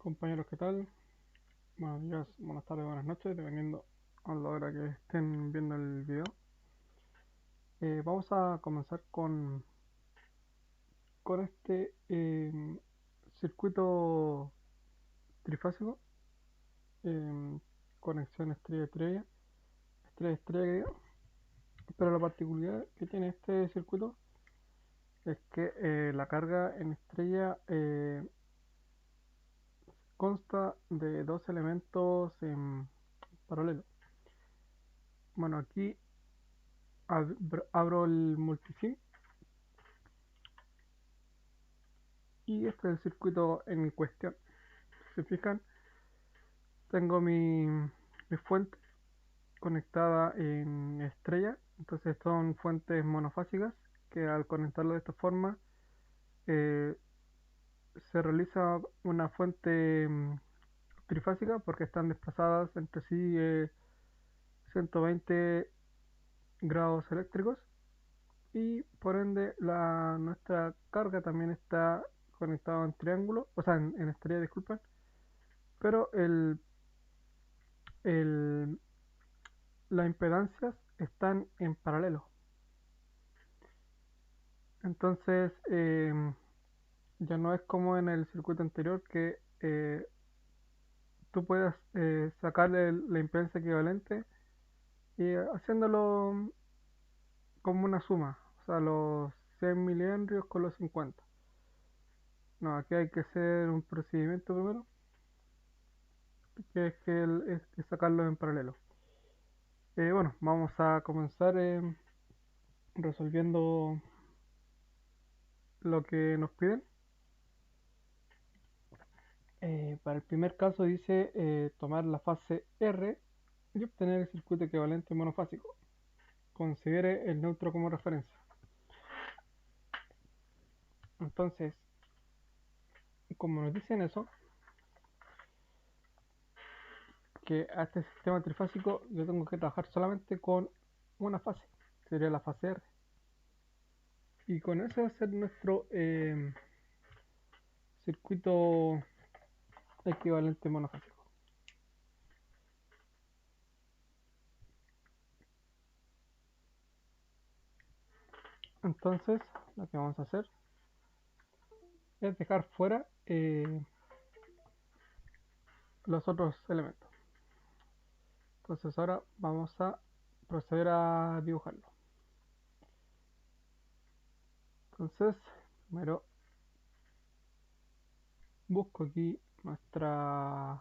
Compañeros, ¿qué tal? Buenos días, buenas tardes, buenas noches, dependiendo a la hora que estén viendo el video. Vamos a comenzar con este circuito trifásico, em, conexión estrella-estrella, estrella-estrella, pero la particularidad que tiene este circuito es que la carga en estrella consta de dos elementos en paralelo. Bueno, aquí abro el multisim y este es el circuito en cuestión. Si se fijan, tengo mi fuente conectada en estrella, entonces son fuentes monofásicas que al conectarlo de esta forma eh, se realiza una fuente trifásica porque están desplazadas entre sí 120 grados eléctricos y por ende nuestra carga también está conectada en triángulo, o sea en estrella, disculpen, pero el, las impedancias están en paralelo. Entonces, ya no es como en el circuito anterior que tú puedas sacarle la impedancia equivalente y haciéndolo como una suma, o sea, los 100 milihenrios con los 50. No, aquí hay que hacer un procedimiento primero, que es que sacarlo en paralelo. Bueno, vamos a comenzar resolviendo lo que nos piden. Para el primer caso dice tomar la fase R y obtener el circuito equivalente monofásico. Considere el neutro como referencia. Entonces, como nos dicen eso, que a este sistema trifásico yo tengo que trabajar solamente con una fase, sería la fase R. Y con eso va a ser nuestro circuito equivalente monofásico. Entonces, lo que vamos a hacer es dejar fuera los otros elementos. Entonces ahora vamos a proceder a dibujarlo. Entonces, primero busco aquí nuestra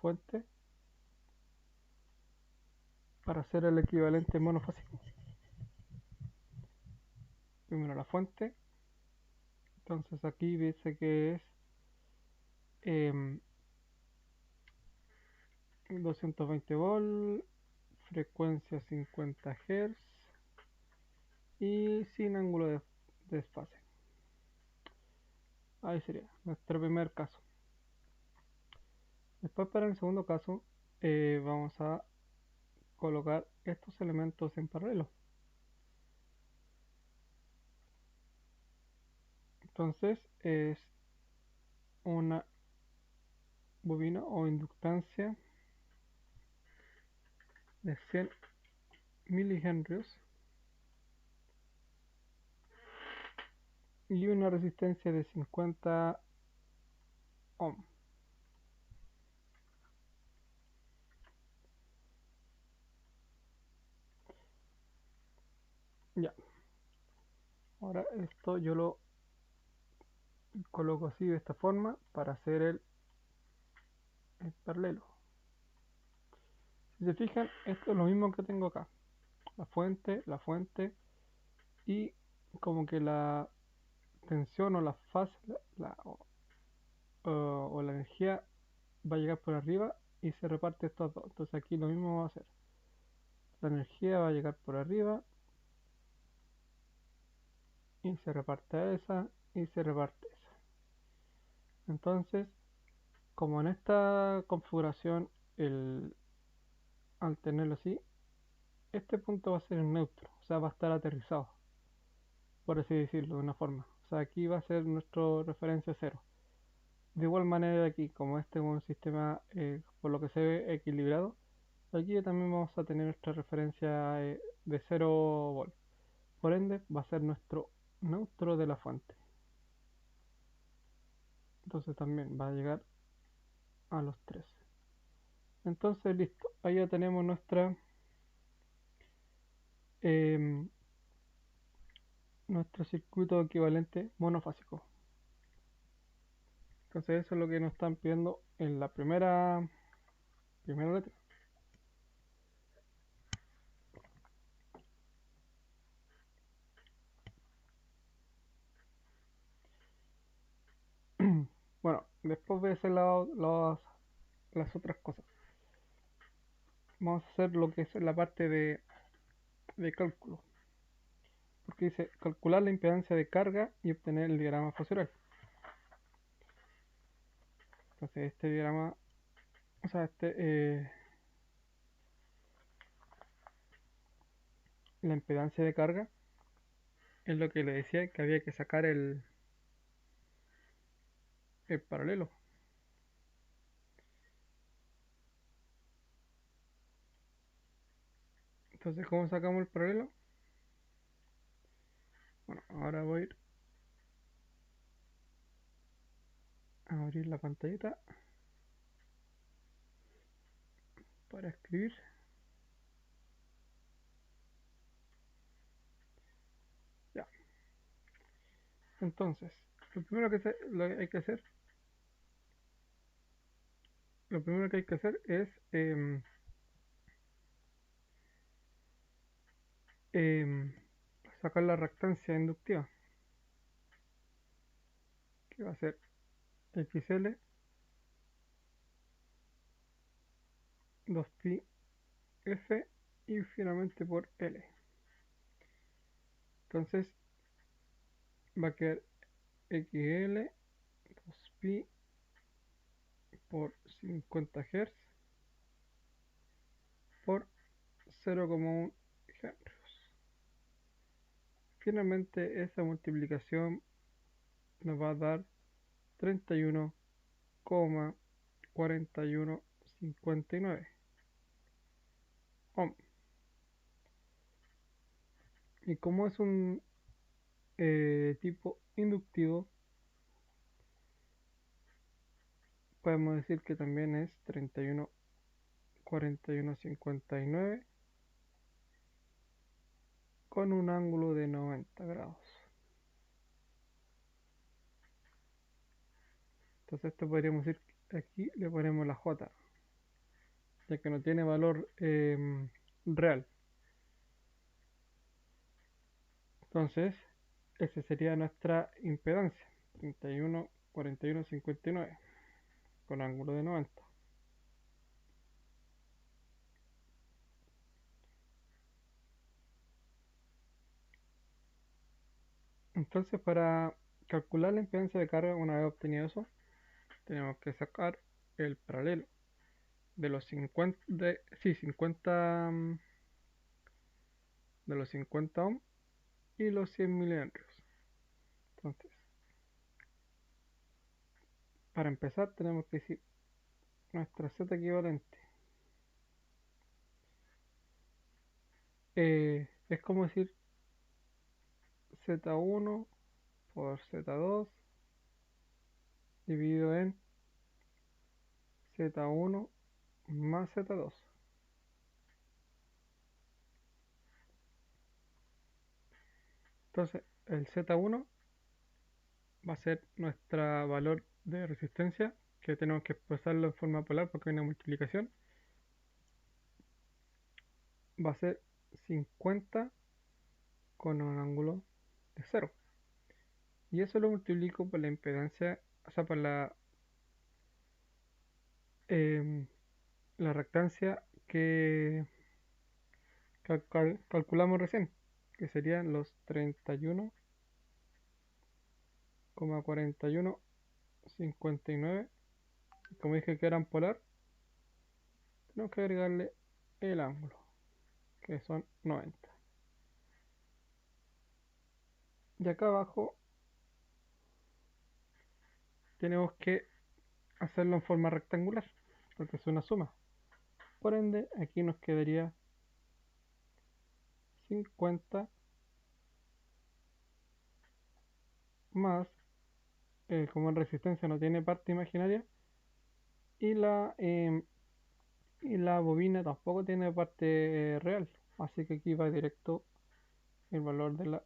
fuente para hacer el equivalente monofásico. Primero la fuente, entonces aquí dice que es 220 volt, frecuencia 50 Hz y sin ángulo de desfase. Ahí sería nuestro primer caso. Después, para el segundo caso, vamos a colocar estos elementos en paralelo. Entonces es una bobina o inductancia de 100 milihenrios y una resistencia de 50 ohm. Ya, ahora esto yo lo coloco así de esta forma para hacer el paralelo. Si se fijan, esto es lo mismo que tengo acá. La fuente y como que la tensión o la fase o la energía va a llegar por arriba y se reparte estos dos. Entonces aquí lo mismo va a hacer. La energía va a llegar por arriba y se reparte esa y se reparte esa. Entonces, como en esta configuración, al tenerlo así, este punto va a ser el neutro, o sea, va a estar aterrizado, por así decirlo de una forma. O sea, aquí va a ser nuestra referencia cero. De igual manera aquí, como este es un sistema por lo que se ve equilibrado, aquí también vamos a tener nuestra referencia de 0 volt. Por ende, va a ser nuestro neutro de la fuente. Entonces también va a llegar a los 13. Entonces, listo. Ahí ya tenemos em, nuestro circuito equivalente monofásico. Entonces, eso es lo que nos están pidiendo en la primera letra. Bueno, después voy a hacer las otras cosas. Vamos a hacer lo que es la parte de cálculo. Porque dice calcular la impedancia de carga y obtener el diagrama fasoral. Entonces este diagrama, o sea, la impedancia de carga es lo que le decía que había que sacar el paralelo. Entonces, ¿cómo sacamos el paralelo? Bueno, ahora voy a ir a abrir la pantallita para escribir. Ya. Entonces, lo que hay que hacer, lo primero que hay que hacer es em, sacar la reactancia inductiva, que va a ser XL 2pi F y finalmente por L. Entonces va a quedar XL 2pi por 50 Hz por 0,1 Hz. Finalmente esa multiplicación nos va a dar 31,4159 ohm. Y como es un tipo inductivo, podemos decir que también es 31,4159 con un ángulo de 90 grados. Entonces esto podríamos decir que aquí le ponemos la J, ya que no tiene valor real. Entonces, esa sería nuestra impedancia, 31,4159 con ángulo de 90. Entonces, para calcular la impedancia de carga, una vez obtenido eso, tenemos que sacar el paralelo de los 50, sí, 50, de los 50 ohm y los 100 miliamperes. Entonces, para empezar, tenemos que decir nuestra Z equivalente. Es como decir Z1 por Z2 dividido en Z1 más Z2. Entonces, el Z1 va a ser nuestro valor de resistencia, que tenemos que expresarlo en forma polar porque hay una multiplicación. Va a ser 50 con un ángulo de 0. Y eso lo multiplico por la impedancia, o sea, por em, la reactancia que calculamos recién, que serían los 31,4159. Como dije que eran polar, tenemos que agregarle el ángulo, que son 90. Y acá abajo tenemos que hacerlo en forma rectangular, porque es una suma. Por ende, aquí nos quedaría 50 más, como en resistencia no tiene parte imaginaria, y la bobina tampoco tiene parte real. Así que aquí va directo el valor de la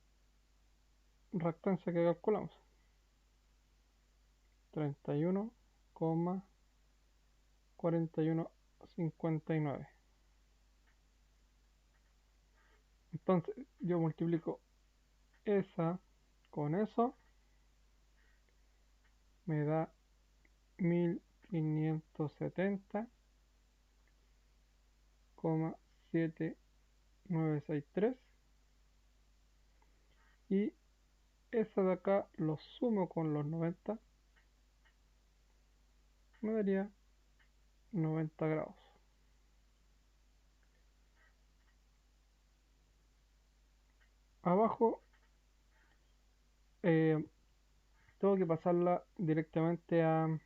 reactancia que calculamos. 31,4159. Entonces yo multiplico esa con eso, me da 1570,7963, y esa de acá lo sumo con los 90, me daría 90 grados. Abajo eh, tengo que pasarla directamente a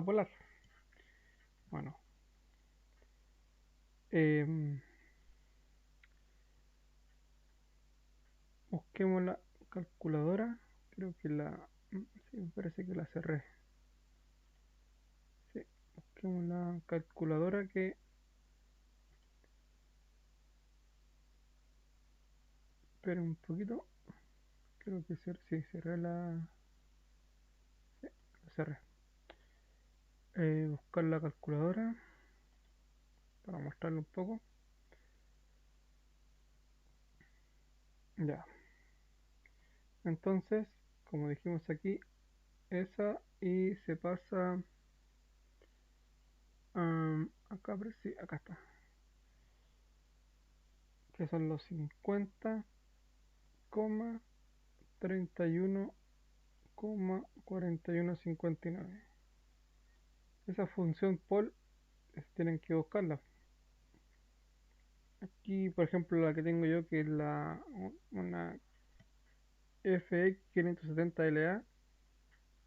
polar. Bueno, em, busquemos la calculadora. Creo que sí, me parece que la cerré. Sí, busquemos la calculadora que... Espera un poquito. Creo que sí, cerré la... Sí, la cerré. Buscar la calculadora para mostrarlo un poco. Ya. Entonces, como dijimos aquí, esa y se pasa... acá, pero sí, acá está. Que son los 50,31,4159. Esa función pol tienen que buscarla. Aquí, por ejemplo, la que tengo yo, que es una FX570LA,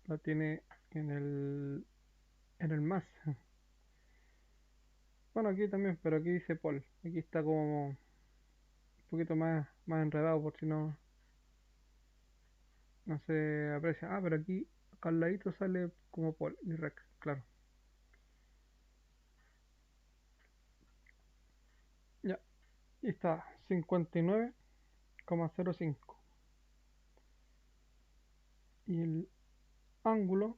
la tiene en el más. Bueno, aquí también, pero aquí dice pol. Aquí está como un poquito más enredado por si no se aprecia. Ah, pero aquí acá al ladito sale como pol y rec, claro. Ya, y está 59,05. Y el ángulo,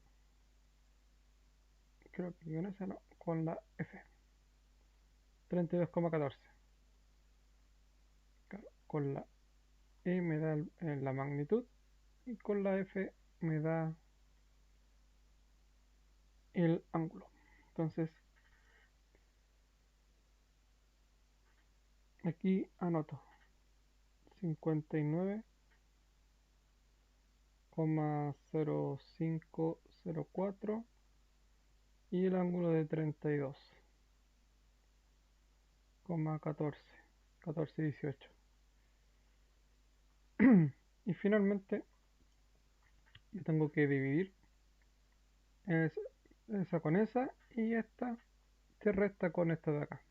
creo que con esa no, con la F, 32,14. Claro, con la E me da la magnitud y con la F me da el ángulo. Entonces, aquí anoto 59,0504 y el ángulo de 32,14, 14,18. Y finalmente yo tengo que dividir esa con esa, y esta se resta con esta de acá.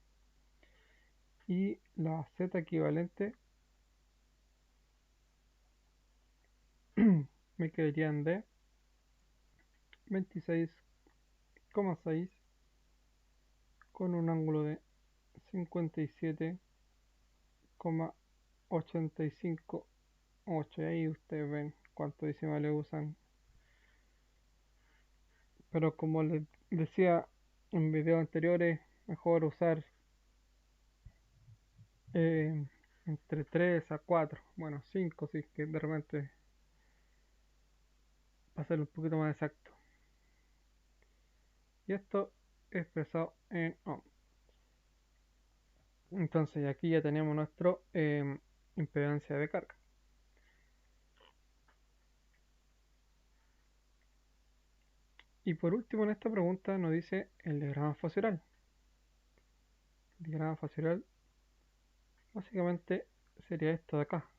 Y la z equivalente me quedarían de 26,6 con un ángulo de 57,85,8. Ahí ustedes ven cuántos decimales usan. Pero como les decía en videos anteriores, mejor usar eh, entre 3 a 4, bueno, 5 si es que de repente va a ser un poquito más exacto. Y esto expresado en ohm. Entonces aquí ya tenemos nuestro impedancia de carga. Y por último en esta pregunta nos dice el diagrama facial. El diagrama facial básicamente sería esto de acá,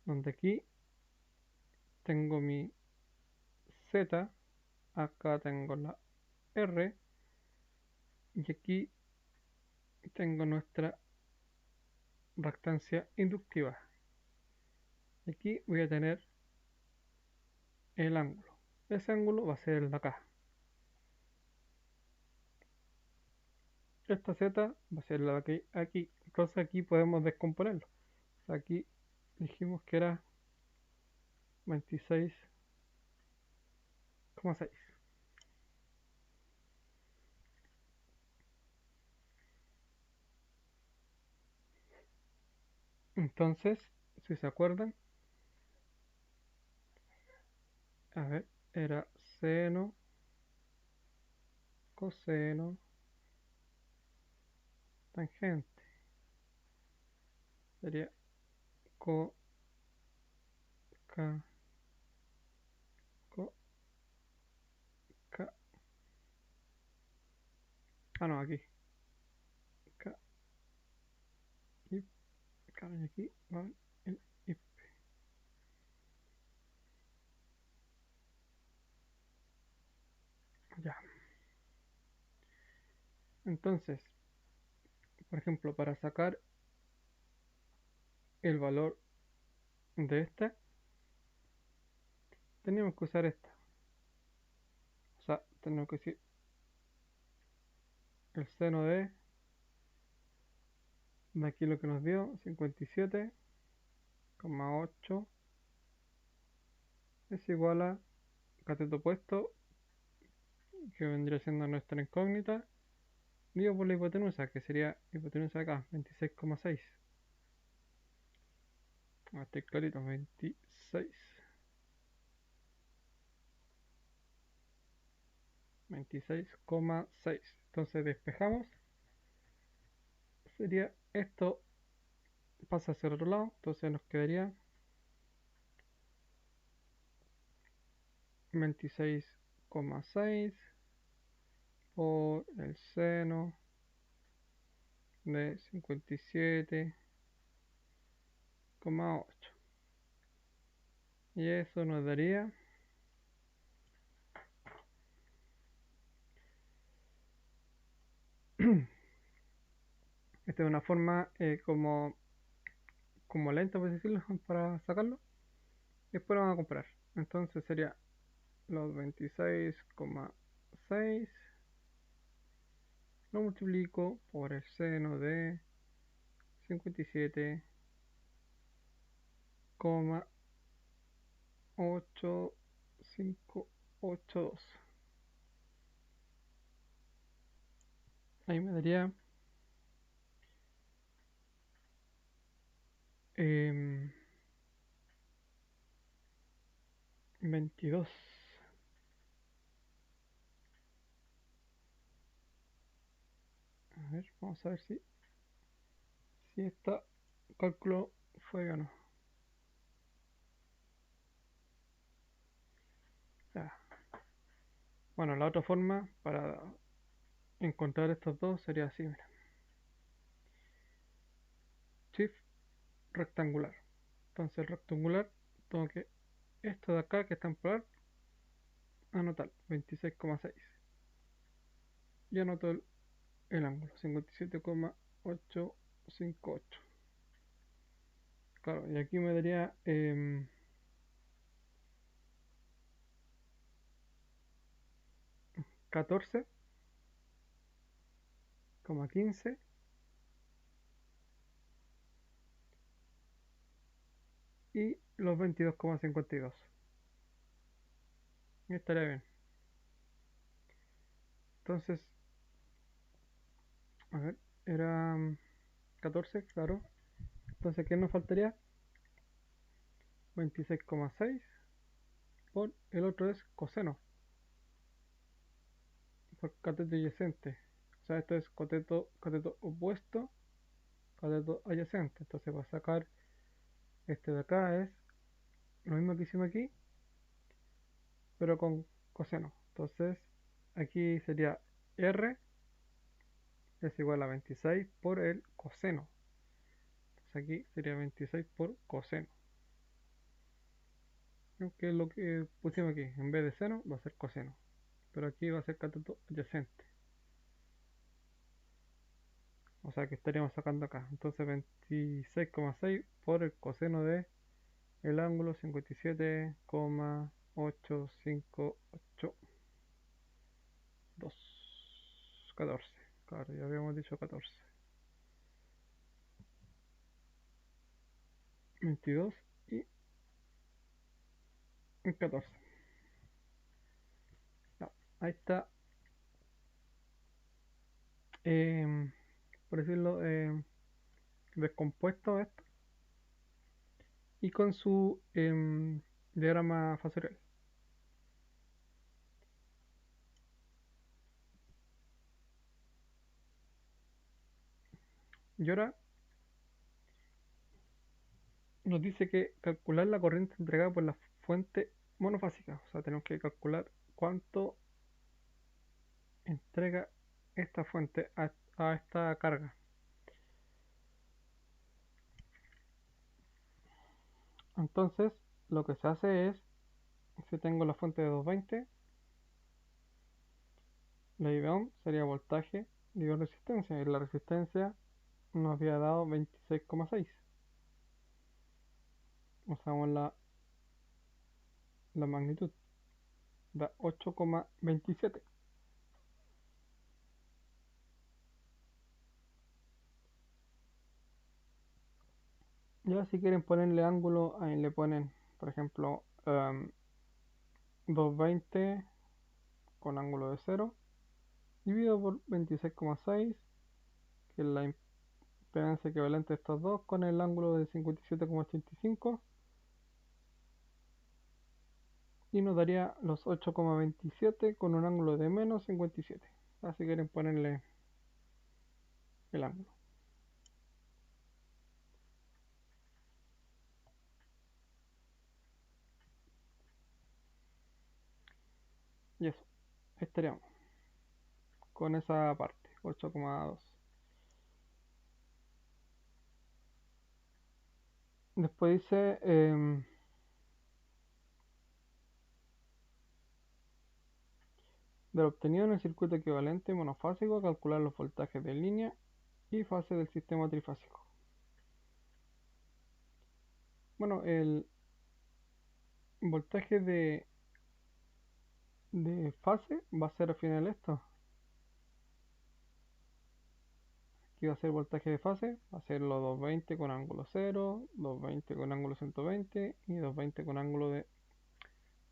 donde aquí tengo mi Z, acá tengo la R y aquí tengo nuestra reactancia inductiva. Aquí voy a tener el ángulo. Ese ángulo va a ser el de acá. Esta Z va a ser la de aquí. Entonces aquí podemos descomponerlo. O sea, aquí dijimos que era 26,6. Entonces, si se acuerdan, a ver, era seno, coseno, tangente. Sería co, ca, co, ca. Ah, no, aquí. Ca, y, claro, y aquí va el y. Ya. Entonces, por ejemplo, para sacar el valor de esta, tenemos que usar esta. O sea, tenemos que decir el seno de aquí lo que nos dio, 57,8 es igual a cateto opuesto, que vendría siendo nuestra incógnita, digo por la hipotenusa, que sería hipotenusa acá, 26,6. Este clarito, 26,6. Entonces despejamos, sería esto, pasa hacia el otro lado, entonces nos quedaría 26,6 por el seno de 57,8. Y eso nos daría esta es una forma como lenta, por decirlo, para sacarlo. Y después lo vamos a comparar. Entonces sería los 26,6 lo multiplico por el seno de 57,8582. Ahí me daría 22. A ver, vamos a ver si este cálculo fue o no. Ya. Bueno, la otra forma para encontrar estos dos sería así, mira. Shift rectangular. Entonces el rectangular tengo que esto de acá que está en polar, anotar 26,6. Y anoto el ángulo 57,858. Claro, y aquí me daría 14,15 y los 22,52. Y estaría bien. Entonces, a ver, era 14, claro. Entonces, ¿qué nos faltaría? 26,6 por el otro es coseno, por cateto adyacente. O sea, esto es cateto opuesto, cateto adyacente. Entonces, para sacar este de acá es lo mismo que hicimos aquí, pero con coseno. Entonces, aquí sería R es igual a 26 por el coseno. Entonces aquí sería 26 por coseno. que es lo que pusimos aquí. En vez de seno va a ser coseno, pero aquí va a ser cateto adyacente. O sea que estaríamos sacando acá. Entonces 26,6 por el coseno de el ángulo 57,858,2. 14. Claro, ya habíamos dicho 14. 22 y 14. Ya, ahí está, em, por decirlo, descompuesto esto y con su diagrama factorial. Y ahora nos dice que calcular la corriente entregada por la fuente monofásica. O sea, tenemos que calcular cuánto entrega esta fuente a esta carga. Entonces, lo que se hace es, si tengo la fuente de 220, la I V sería voltaje dividido resistencia, y la resistencia nos había dado 26,6. Usamos la magnitud, da 8,27. Ya si quieren ponerle ángulo, ahí le ponen, por ejemplo, 220 con ángulo de 0, dividido por 26,6, que es la impedancia equivalente de estos dos, con el ángulo de 57,85, y nos daría los 8,27 con un ángulo de menos 57. Así quieren ponerle el ángulo. Y eso, estaríamos con esa parte, 8,2. Después dice, de lo obtenido en el circuito equivalente monofásico, calcular los voltajes de línea y fase del sistema trifásico. Bueno, el voltaje de fase va a ser al final esto. Aquí va a ser voltaje de fase, va a ser los 220 con ángulo 0, 220 con ángulo 120 y 220 con ángulo de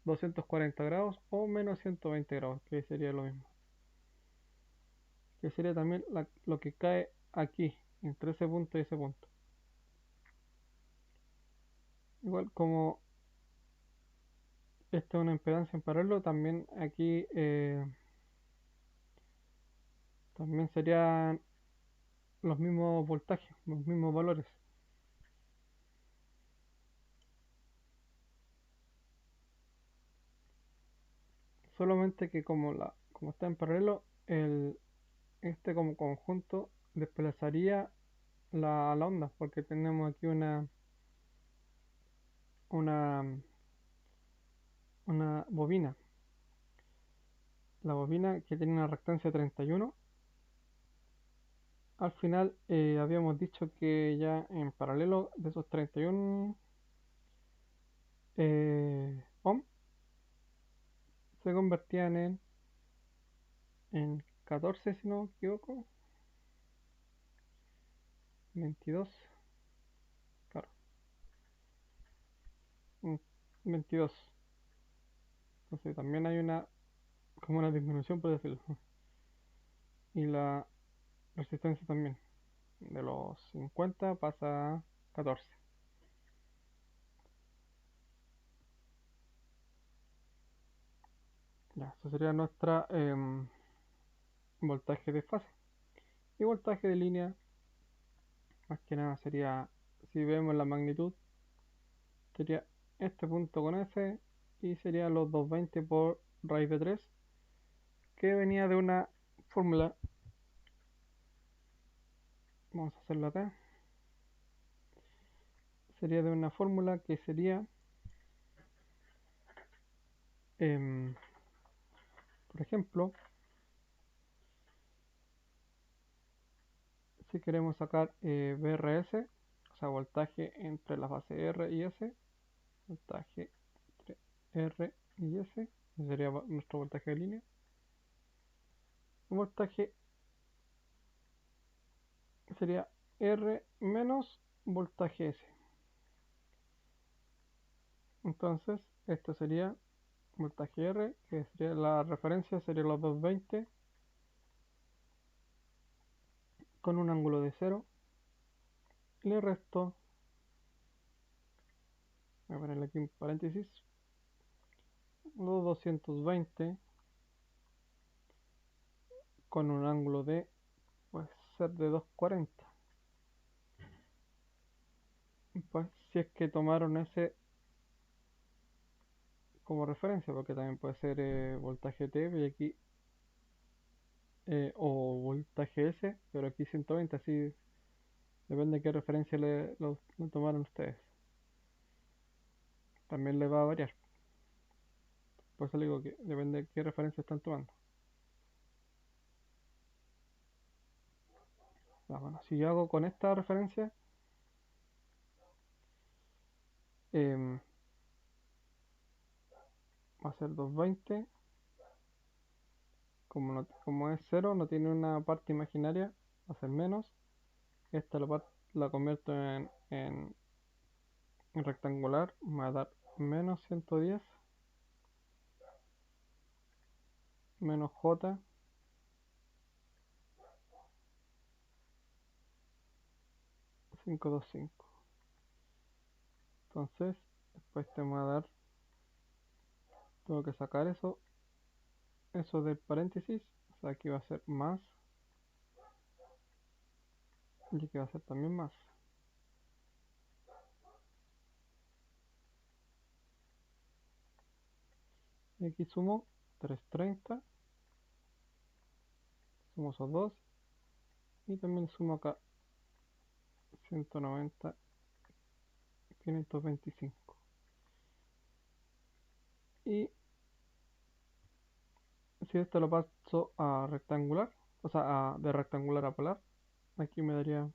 240 grados o menos 120 grados, que sería lo mismo. Que sería también lo que cae aquí, entre ese punto y ese punto. Igual como esta es una impedancia en paralelo, también aquí también serían los mismos voltajes, los mismos valores. Solamente que como está en paralelo, este como conjunto desplazaría la onda, porque tenemos aquí una, una bobina. La bobina que tiene una reactancia de 31. Al final habíamos dicho que ya en paralelo de esos 31 ohm se convertían en 14, si no me equivoco, 22, claro, 22. Entonces también hay como una disminución, por decirlo. Y la resistencia también, de los 50 pasa a 14. Ya, eso sería nuestra voltaje de fase. Y voltaje de línea, más que nada sería, si vemos la magnitud, sería este punto con F y sería los 220 por raíz de 3, que venía de una fórmula. Vamos a hacerlo acá. Sería de una fórmula que sería Em, por ejemplo, si queremos sacar VRS, o sea, voltaje entre la fase R y S, voltaje entre R y S, ese sería nuestro voltaje de línea. Un voltaje sería R menos voltaje S. Entonces, esto sería voltaje R, que sería la referencia, sería los 220 con un ángulo de 0. Le resto, voy a ponerle aquí un paréntesis, los 220 con un ángulo de, puede ser de 240. Pues si es que tomaron ese como referencia, porque también puede ser voltaje T y aquí, o voltaje S, pero aquí 120, así depende de qué referencia lo tomaron ustedes. También le va a variar. Por eso le digo que depende de qué referencia están tomando. Bueno, si yo hago con esta referencia, em, va a ser 220. Como es 0, no tiene una parte imaginaria, va a ser menos. Esta la convierto en rectangular, me va a dar menos 110 menos J 525. Entonces, después te va a dar, tengo que sacar eso del paréntesis, o sea, aquí va a ser más, y aquí va a ser también más. Y aquí sumo 330, sumo esos dos, y también sumo acá 190, 525. Y si esto lo paso a rectangular, o sea, de rectangular a polar, aquí me daría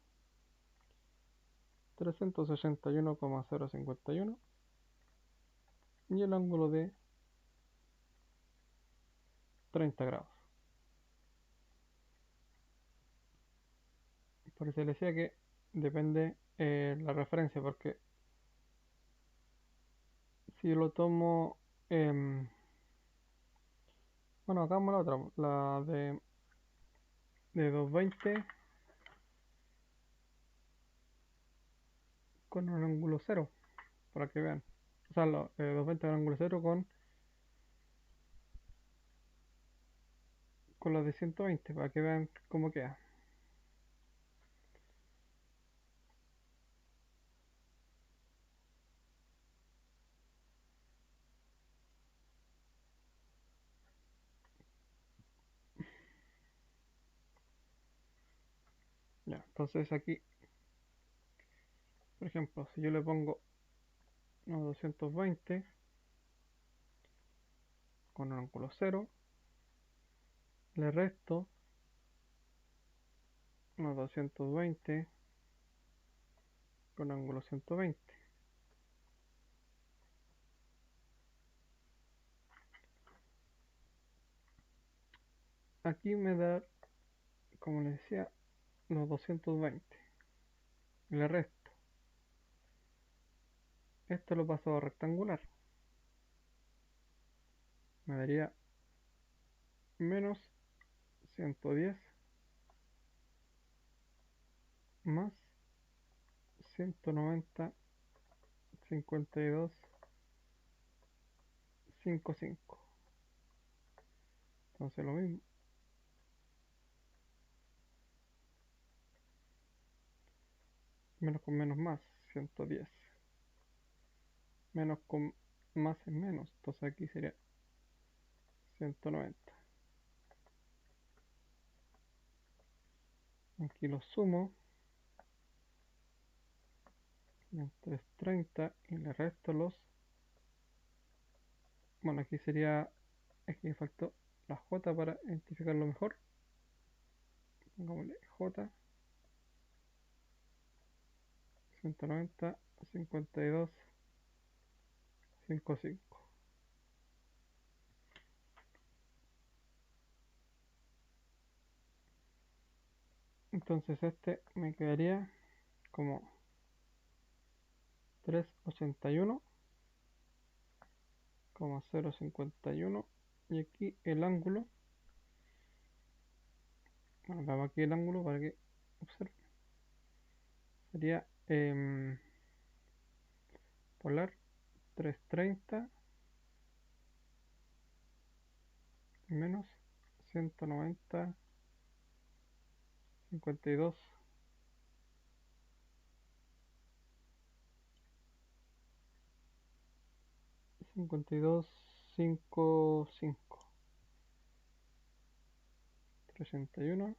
381,051 y el ángulo de 30 grados. Por eso les decía que depende la referencia, porque si lo tomo, bueno, hagamos la otra, la de 220 con un ángulo cero, para que vean. O sea, 220 con ángulo cero con la de 120, para que vean cómo queda. Ya, entonces aquí, por ejemplo, si yo le pongo unos 220 con un ángulo cero, le resto unos 220 con ángulo 120. Aquí me da, como les decía, los 220. Le resto. Esto lo paso a rectangular. Me daría menos 110 más 190, 52, 55. Entonces lo mismo. Menos con menos más, 110. Menos con más es menos. Entonces aquí sería 190. Aquí lo sumo. En 330 y le resto los Bueno, aquí sería, aquí me faltó la J para identificarlo mejor. Pongámosle J 190 52 55. Entonces este me quedaría como 381 como 0,51 y aquí el ángulo, bueno, veamos aquí el ángulo para que observen, sería polar 330 menos 190 52 52 55 381.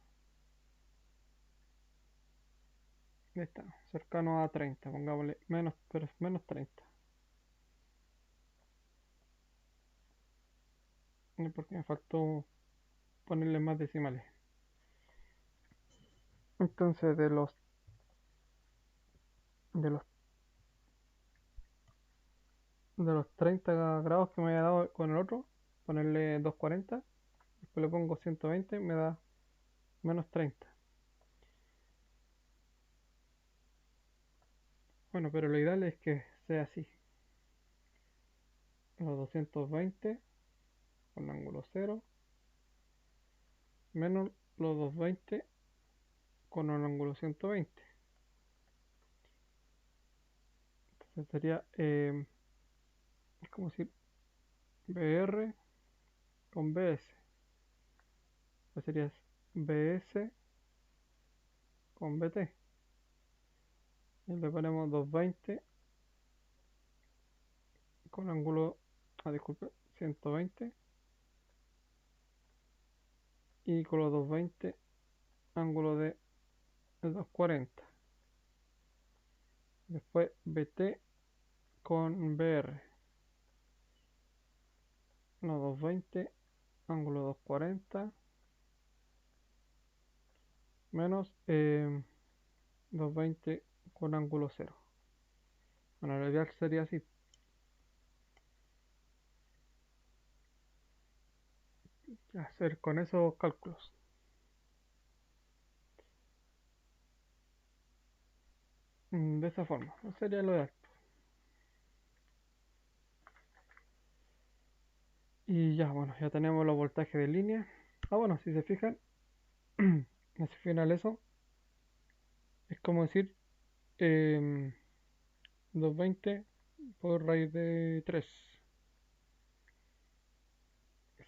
Ahí está, cercano a 30, pongámosle menos, pero menos 30. Porque me faltó ponerle más decimales. Entonces de los de los 30 grados que me había dado con el otro, ponerle 240, después le pongo 120, me da menos 30. Bueno, pero lo ideal es que sea así. Los 220 con ángulo 0 menos los 220 con un ángulo 120. Entonces sería, es como decir BR con BS. Entonces sería BS con BT. Y le ponemos 220 con ángulo, disculpe, 120 y con los 220 ángulo de 240. Después BT con BR. No, 220 ángulo 240 menos 220 con ángulo 0. Bueno, lo ideal sería así. Hacer con esos cálculos. De esa forma. Eso sería lo ideal. Y ya, bueno, ya tenemos los voltajes de línea. Bueno, si se fijan, al final eso es como decir 220 por raíz de 3.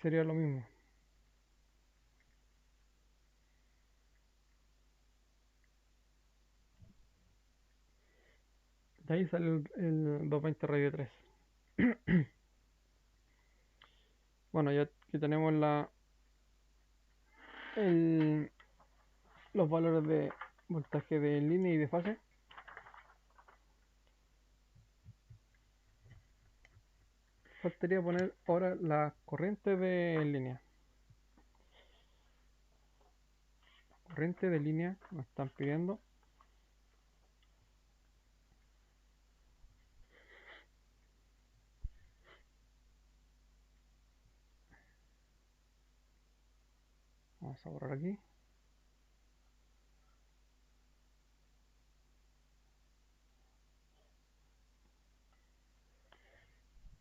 Sería lo mismo. De ahí sale el 220 raíz de 3. Bueno, ya que tenemos el, los valores de voltaje de línea y de fase, faltaría poner ahora la corriente de línea. Corriente de línea nos están pidiendo. Vamos a borrar aquí.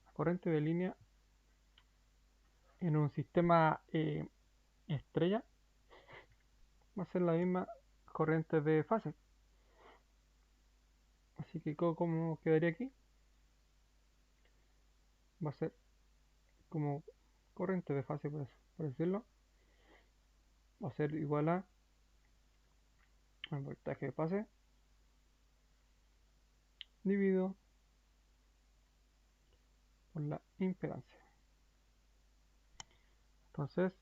La corriente de línea en un sistema estrella va a ser la misma corriente de fase. Así que como quedaría aquí, va a ser como corriente de fase, por decirlo, va a ser igual a el voltaje de fase dividido por la impedancia. Entonces,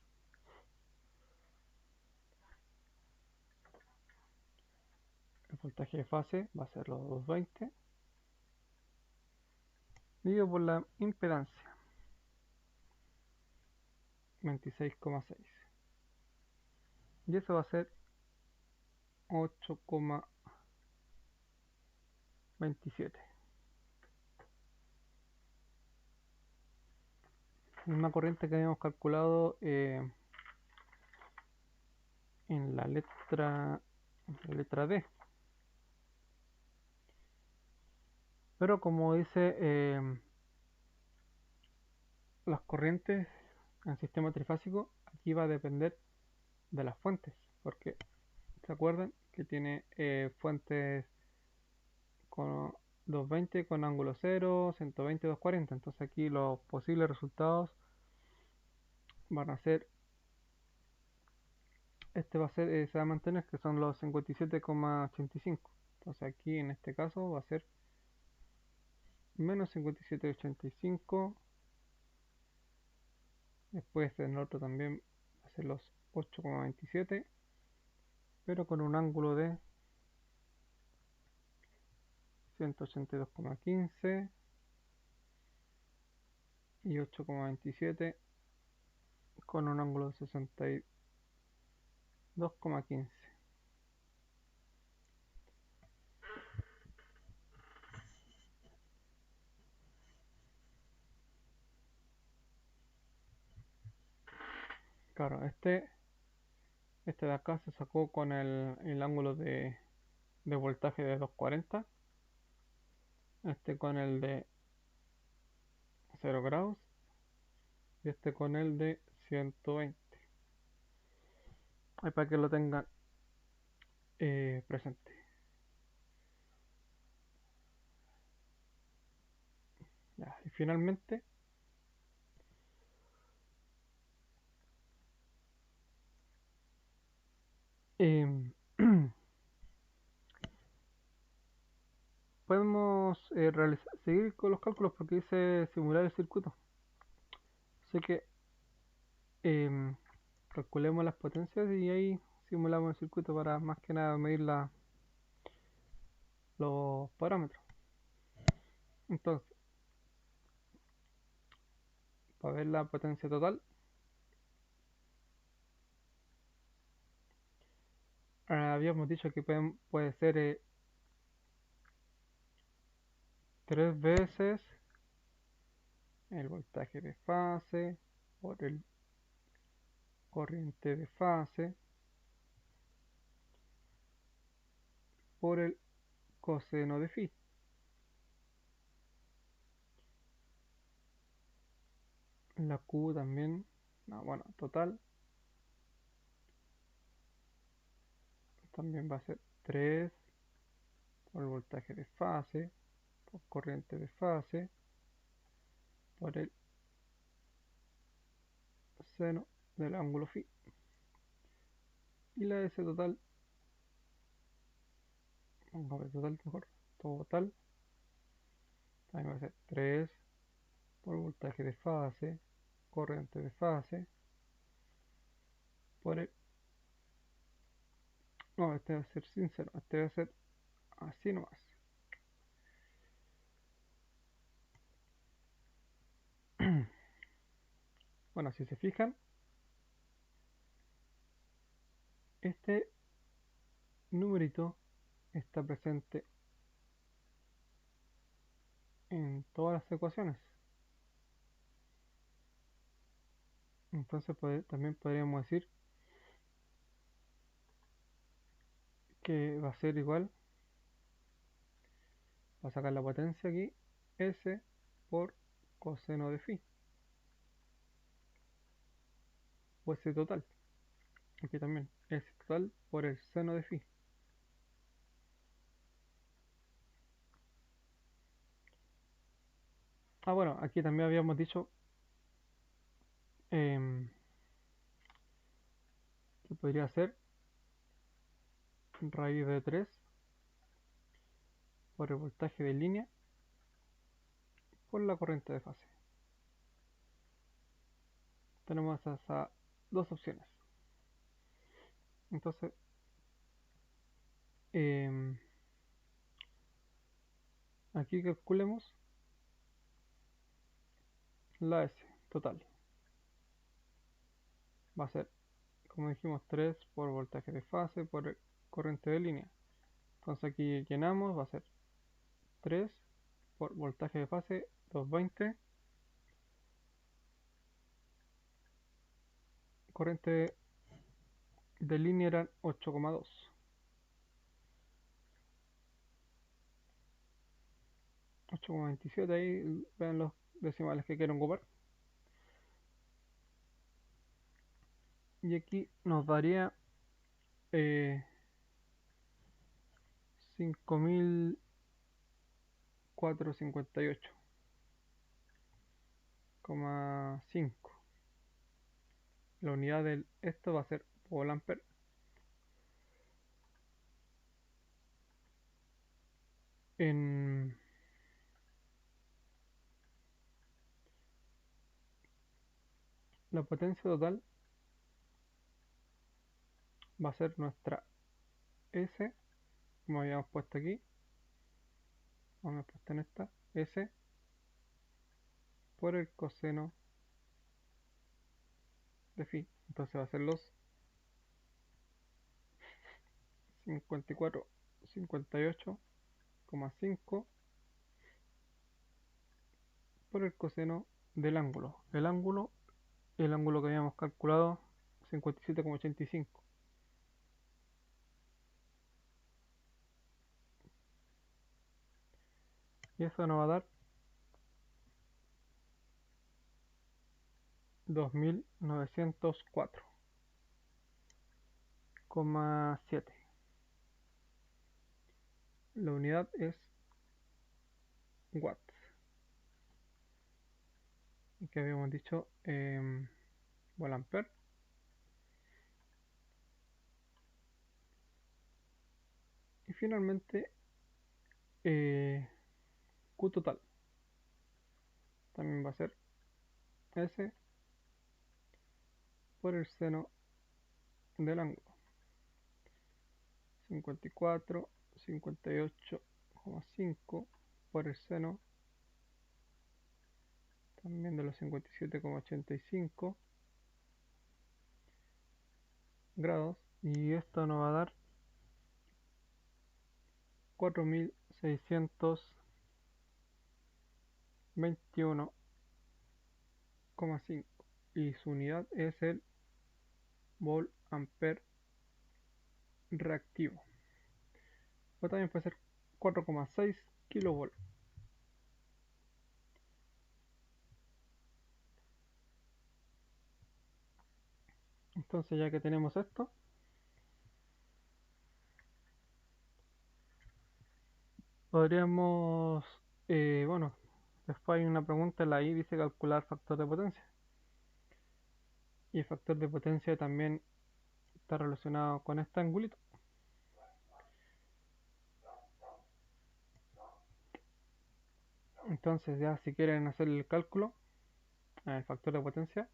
el voltaje de fase va a ser los 220 dividido por la impedancia. 26,6. Y eso va a ser 8,27. Misma corriente que habíamos calculado en la letra D. Pero como dice, las corrientes en el sistema trifásico, aquí va a depender de las fuentes, porque se acuerdan que tiene fuentes con 220 con ángulo 0, 120, 240. Entonces aquí los posibles resultados van a ser, este va a ser, se va a mantener, que son los 57,85. Entonces aquí en este caso va a ser menos 57,85. Después en el otro también va a ser los 8,27, pero con un ángulo de 182,15 y 8,27 con un ángulo de 62,15. Claro, este de acá se sacó con el ángulo de voltaje de 240, este con el de 0 grados y este con el de 120. Ahí para que lo tengan presente. Ya, y finalmente em, podemos seguir con los cálculos porque dice simular el circuito. Así que em, calculemos las potencias y ahí simulamos el circuito para más que nada medir los parámetros. Entonces, para ver la potencia total, habíamos dicho que puede ser 3 veces el voltaje de fase por el corriente de fase por el coseno de phi. La Q también, no, bueno, total también va a ser 3 por el voltaje de fase por corriente de fase por el seno del ángulo phi. Y la S total, vamos a ver total mejor, total también va a ser 3 por voltaje de fase, corriente de fase, por el... No, este va a ser sincero, este va a ser así nomás. Bueno, si se fijan, este numerito está presente en todas las ecuaciones. Entonces también podríamos decir que va a ser igual, va a sacar la potencia aquí, S por coseno de phi, o S total, aquí también, S total por el seno de phi. Bueno, aquí también habíamos dicho em, que podría ser raíz de 3 por el voltaje de línea por la corriente de fase. Tenemos esas dos opciones. Entonces, em, aquí calculemos la S total. va a ser, como dijimos, 3 por voltaje de fase por corriente de línea. Entonces aquí llenamos, va a ser 3 por voltaje de fase 220, corriente de línea eran 8,2. 8,27, ahí vean los decimales que quiero ocupar. Y aquí nos daría 5458,5. La unidad de esto va a ser volt-ampere. En la potencia total va a ser nuestra S, como habíamos puesto aquí, vamos puesto en esta, S por el coseno de phi. Entonces va a ser los 54,58,5 por el coseno del ángulo. El ángulo que habíamos calculado, 57,85. Y eso nos va a dar 2904,7. La unidad es watts. Y que habíamos dicho volt-ampere. Y finalmente Q total también va a ser S por el seno del ángulo, 54,58,5 por el seno también de los 57,85 grados, y esto nos va a dar 4621,5, y su unidad es el volt ampere reactivo, o también puede ser 4,6 kilovolt. Entonces, ya que tenemos esto, podríamos, bueno, después hay una pregunta en la I, dice calcular factor de potencia. Y el factor de potencia también está relacionado con este angulito. Entonces, ya si quieren hacer el cálculo, el factor de potencia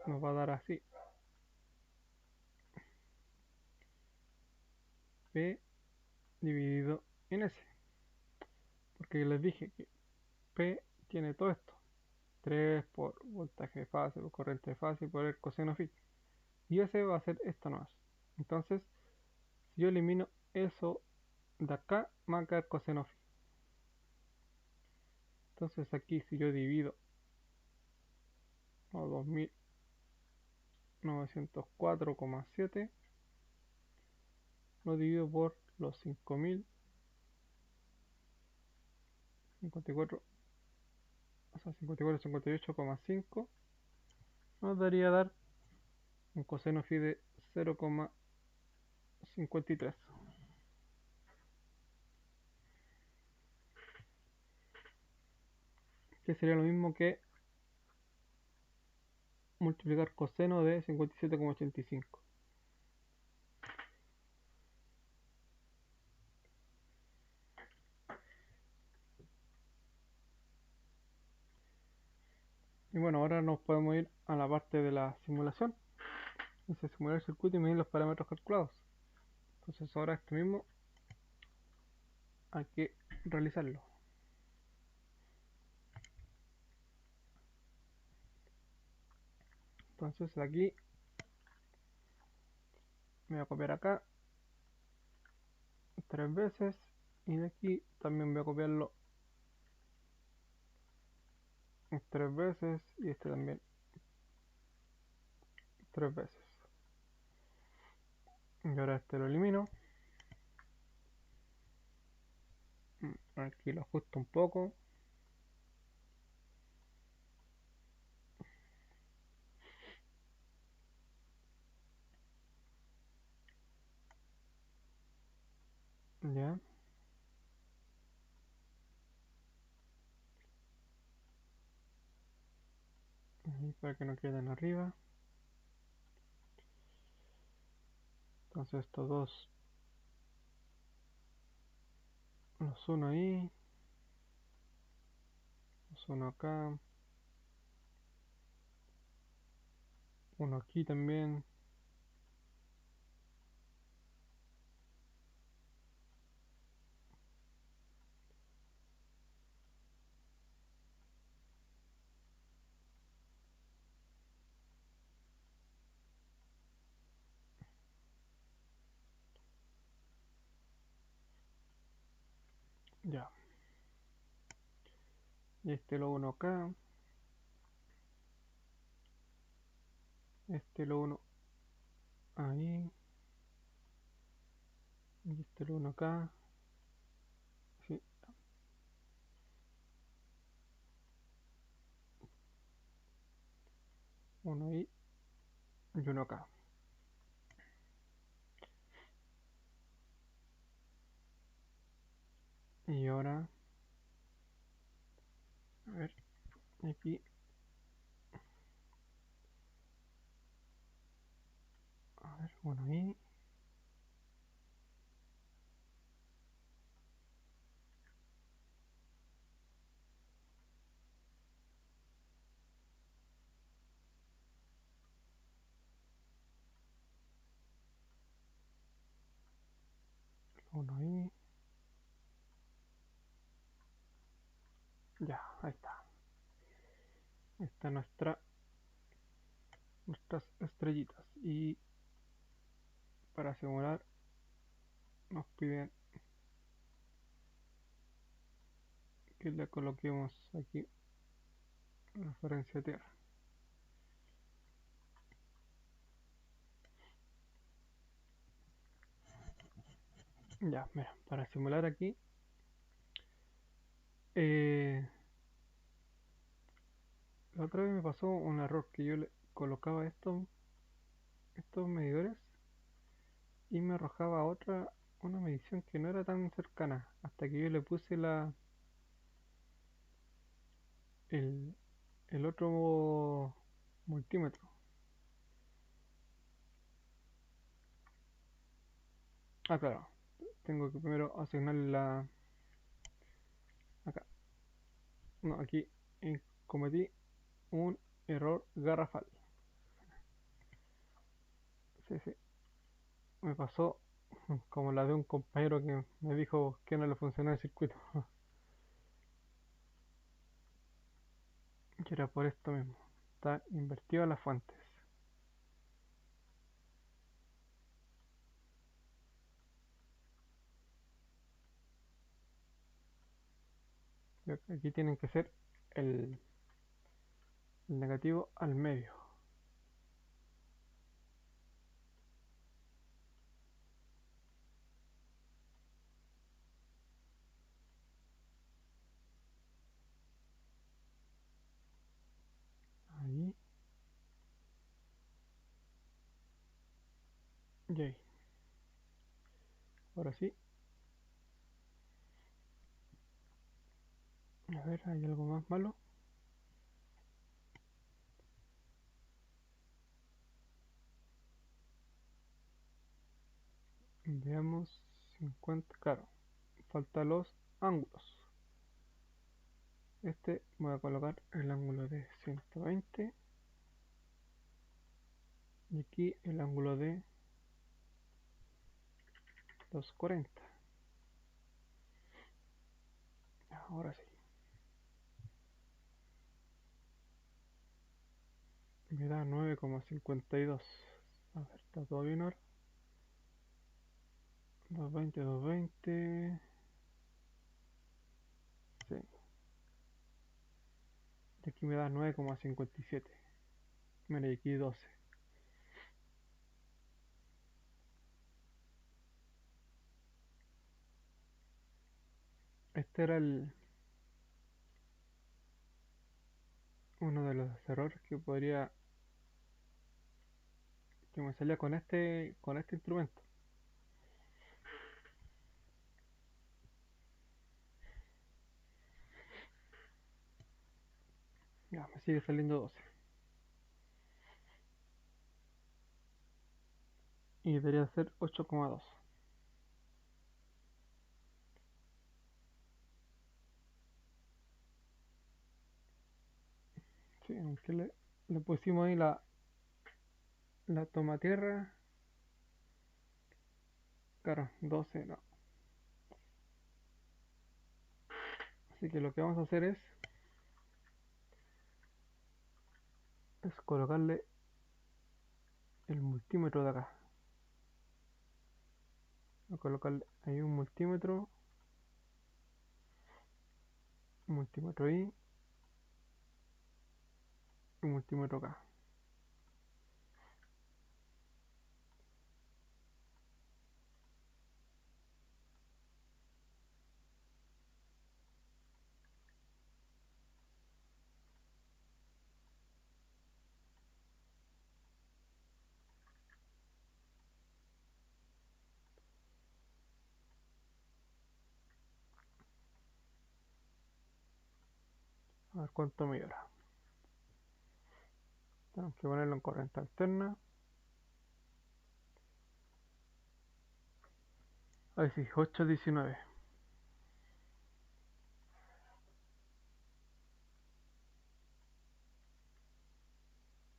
nos va a dar así: P dividido en S. Porque les dije que P tiene todo esto: 3 por voltaje de fase, por corriente de fase y por el coseno phi. Y S va a ser esto nomás. Entonces, si yo elimino eso de acá, me va a quedar coseno phi. Entonces aquí, si yo divido 2904,7, lo divido por los 5054, o sea, 54,58,5, nos daría dar un coseno phi de 0,53, que sería lo mismo que multiplicar coseno de 57,85. Y bueno, ahora nos podemos ir a la parte de la simulación. Dice simular el circuito y medir los parámetros calculados. Entonces ahora esto mismo hay que realizarlo. Entonces aquí me voy a copiar acá 3 veces y de aquí también voy a copiarlo 3 veces y este también 3 veces. Y ahora este lo elimino. Aquí lo ajusto un poco. Ya. Ahí para que no queden arriba. Entonces estos dos los uno ahí. Los uno acá. Uno aquí también. Ya. Y este lo uno acá. Este lo uno ahí. Y este lo uno acá. Sí. Uno ahí. Y uno acá. Y ahora. A ver. Aquí. A ver. Uno ahí. Uno ahí. Ya. Ahí está. Esta es nuestras estrellitas. Y para simular nos piden que le coloquemos aquí referencia tierra. Ya, mira, para simular aquí, eh, la otra vez me pasó un error que yo le colocaba estos medidores y me arrojaba una medición que no era tan cercana, hasta que yo le puse el, el otro multímetro. Ah, claro, tengo que primero asignarle acá, no, aquí cometí un error garrafal. Sí, sí, me pasó como la de un compañero que me dijo que no le funcionaba el circuito. Que era por esto mismo. Está invertido las fuentes. Aquí tienen que ser el, el negativo al medio. Ahí y ahí. Ahora sí. A ver, ¿hay algo más malo? Veamos 50. Claro, faltan los ángulos. Este voy a colocar el ángulo de 120 y aquí el ángulo de 240. Ahora sí. Me da 9,52. A ver, ¿está todo bien ahora? 220, 220. Sí. Y aquí me da 9,57. Mira, y aquí 12. Este era uno de los errores que me salía con este instrumento. Ya, me sigue saliendo 12. Y debería ser 8,2. Sí, aunque le pusimos ahí la toma tierra. Claro, 12 no. Así que lo que vamos a hacer es colocarle el multímetro de acá. Voy a colocarle ahí un multímetro ahí, un multímetro acá. A ver cuánto me llora. Tenemos que ponerlo en corriente alterna. Ahí sí, 8,19.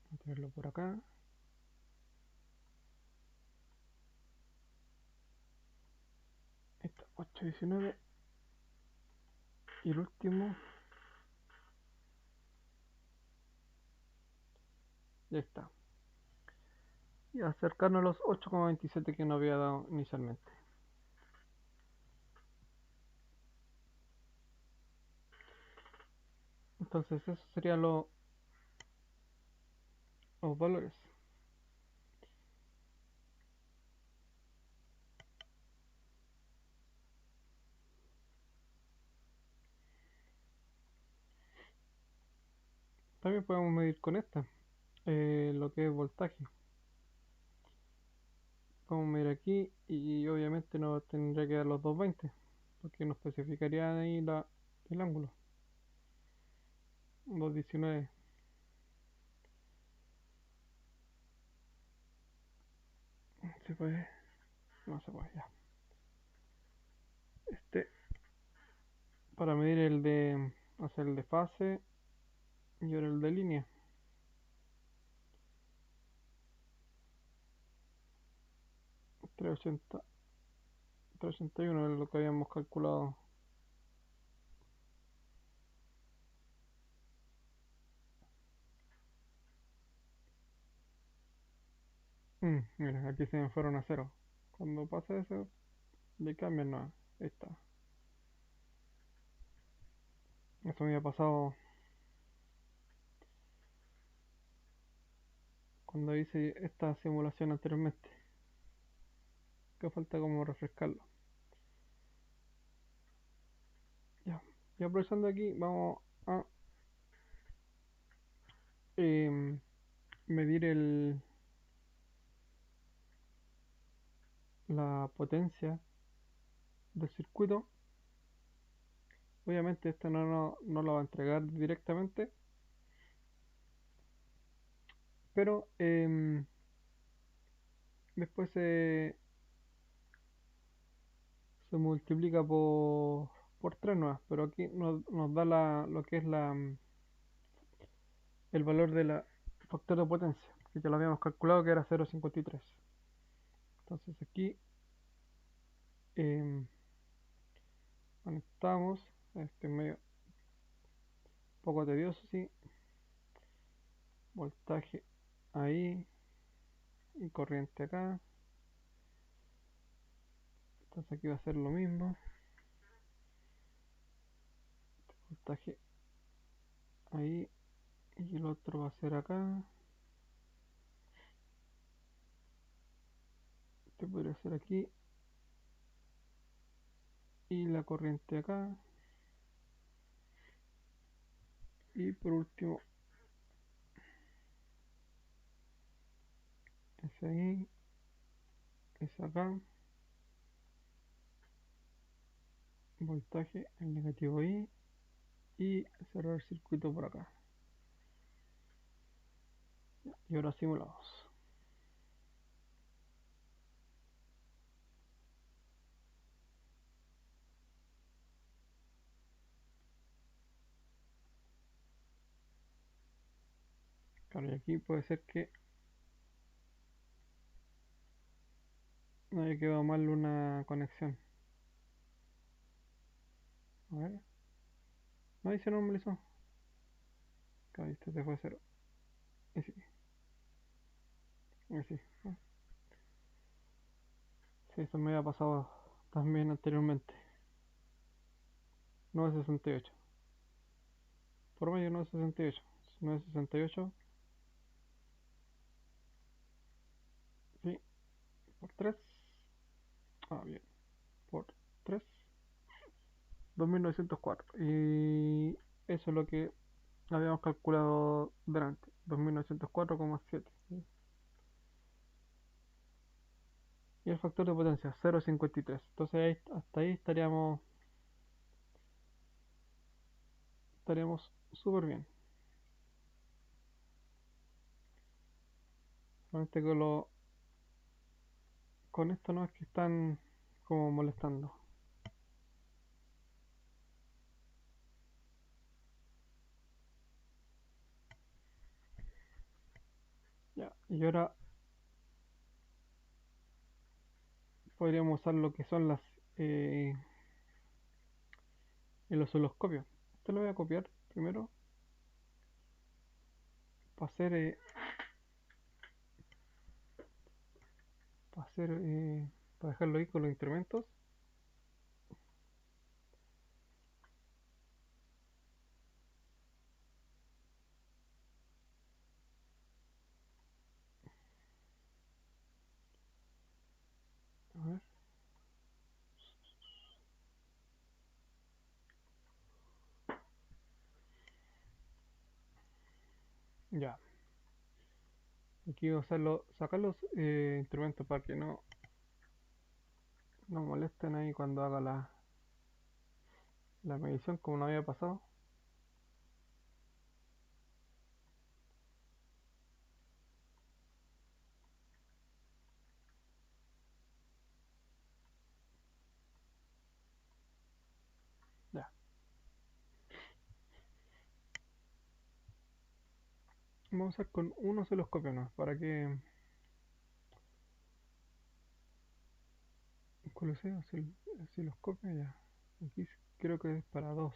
Voy a tenerlo por acá. Ahí está, 8,19. Y el último, ya está. Y acercarnos a los 8,27 que nos había dado inicialmente. Entonces esos serían los valores. También podemos medir con esta lo que es voltaje. Vamos a medir aquí y obviamente nos tendría que dar los 220 porque nos especificaría ahí el ángulo. 219. ¿Se puede? No se puede, ya. Este, para medir hacer el de fase y ahora el de línea. 380, 381 es lo que habíamos calculado. Mira, aquí se me fueron a cero. Cuando pasa eso, le cambian nada. Ahí está. Eso me había pasado cuando hice esta simulación anteriormente. Que falta como refrescarlo. Ya. Y aprovechando aquí, vamos a em, medir la potencia del circuito. Obviamente esto no lo va a entregar directamente, pero después se multiplica por 3 nuevas, pero aquí nos da lo que es el valor de la factor de potencia, que ya lo habíamos calculado que era 0,53. Entonces aquí em, conectamos, este medio poco tedioso, sí, voltaje ahí y corriente acá. Entonces aquí va a ser lo mismo, voltaje ahí y el otro va a ser acá. Este podría ser aquí y la corriente acá. Y por último es ahí, es acá, voltaje, el negativo ahí y cerrar el circuito por acá. Y ahora simulamos. Claro, y aquí puede ser que no haya quedado mal una conexión. A ver. No, ahí se normalizó. Claro, este se fue a cero. Y sí, y sí. Sí, eso me había pasado también anteriormente. 968. Por medio 968. 968. Sí, por 3. Ah, bien. Por 3. 2904. Y eso es lo que habíamos calculado delante. 2904,7. Y el factor de potencia 0,53. Entonces hasta ahí estaríamos súper bien. Solamente que con esto no es que están como molestando. Ya, y ahora podríamos usar lo que son eh, el osciloscopio. Esto lo voy a copiar primero para para dejarlo ahí con los instrumentos. A ver, ya. Aquí voy a sacar los instrumentos para que no molesten ahí cuando haga la medición como no había pasado. Ya. Vamos a usar con un osciloscopio no, para que ¿cuál es osciloscopio? Ya. Aquí creo que es para dos.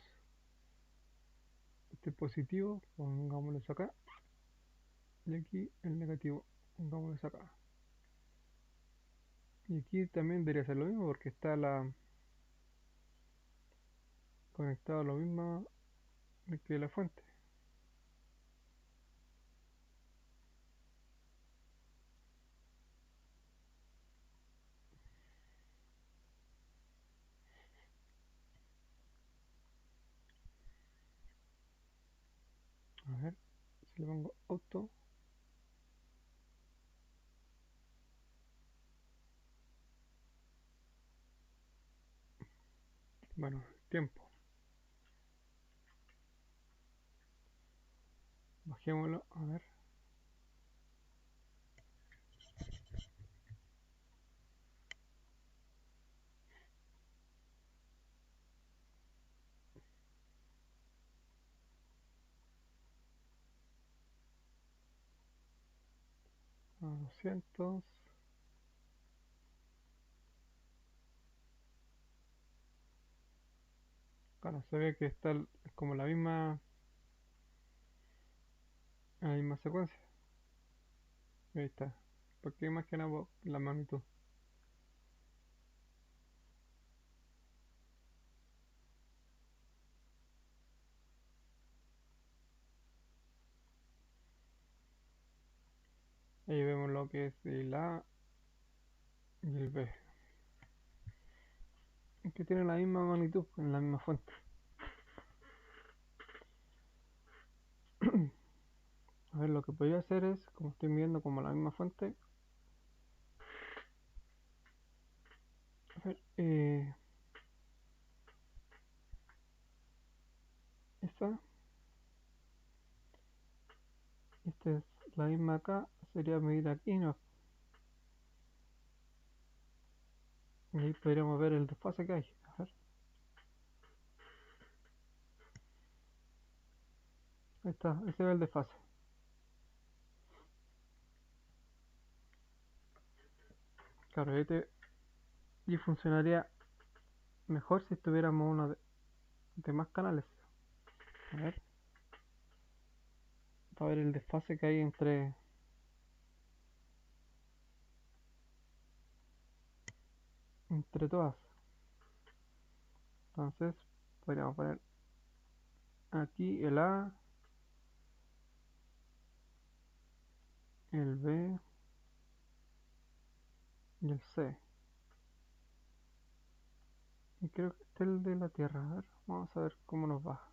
Este positivo, pongámoslo acá. Y aquí el negativo, pongámoslo acá. Y aquí también debería ser lo mismo porque está conectado a lo mismo que la fuente. A ver, si le pongo auto, bueno, tiempo, bajémoslo, a ver, a 200. Claro, se ve que está como la misma, en la misma secuencia. Ahí está. Porque más que nada por la magnitud. Ahí vemos lo que es el A y el B. Que tienen la misma magnitud en la misma fuente. A ver, lo que podría hacer es, como estoy viendo como la misma fuente, a ver, esta es la misma acá, sería medir aquí, ¿no? Y ahí podríamos ver el desfase que hay. A ver, ahí está, ese es el desfase. Claro, y funcionaría mejor si tuviéramos uno de más canales. A ver, para ver el desfase que hay entre todas. Entonces, podríamos poner aquí el A, el B y el C. Y creo que este es el de la Tierra. A ver, vamos a ver cómo nos va.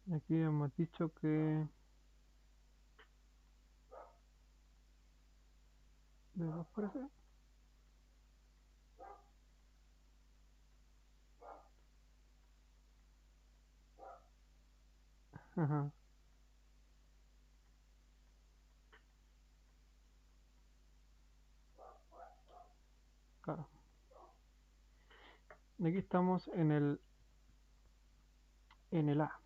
Y aquí hemos dicho que... ¿De dos parece? Ajá, claro. Y aquí estamos en el A,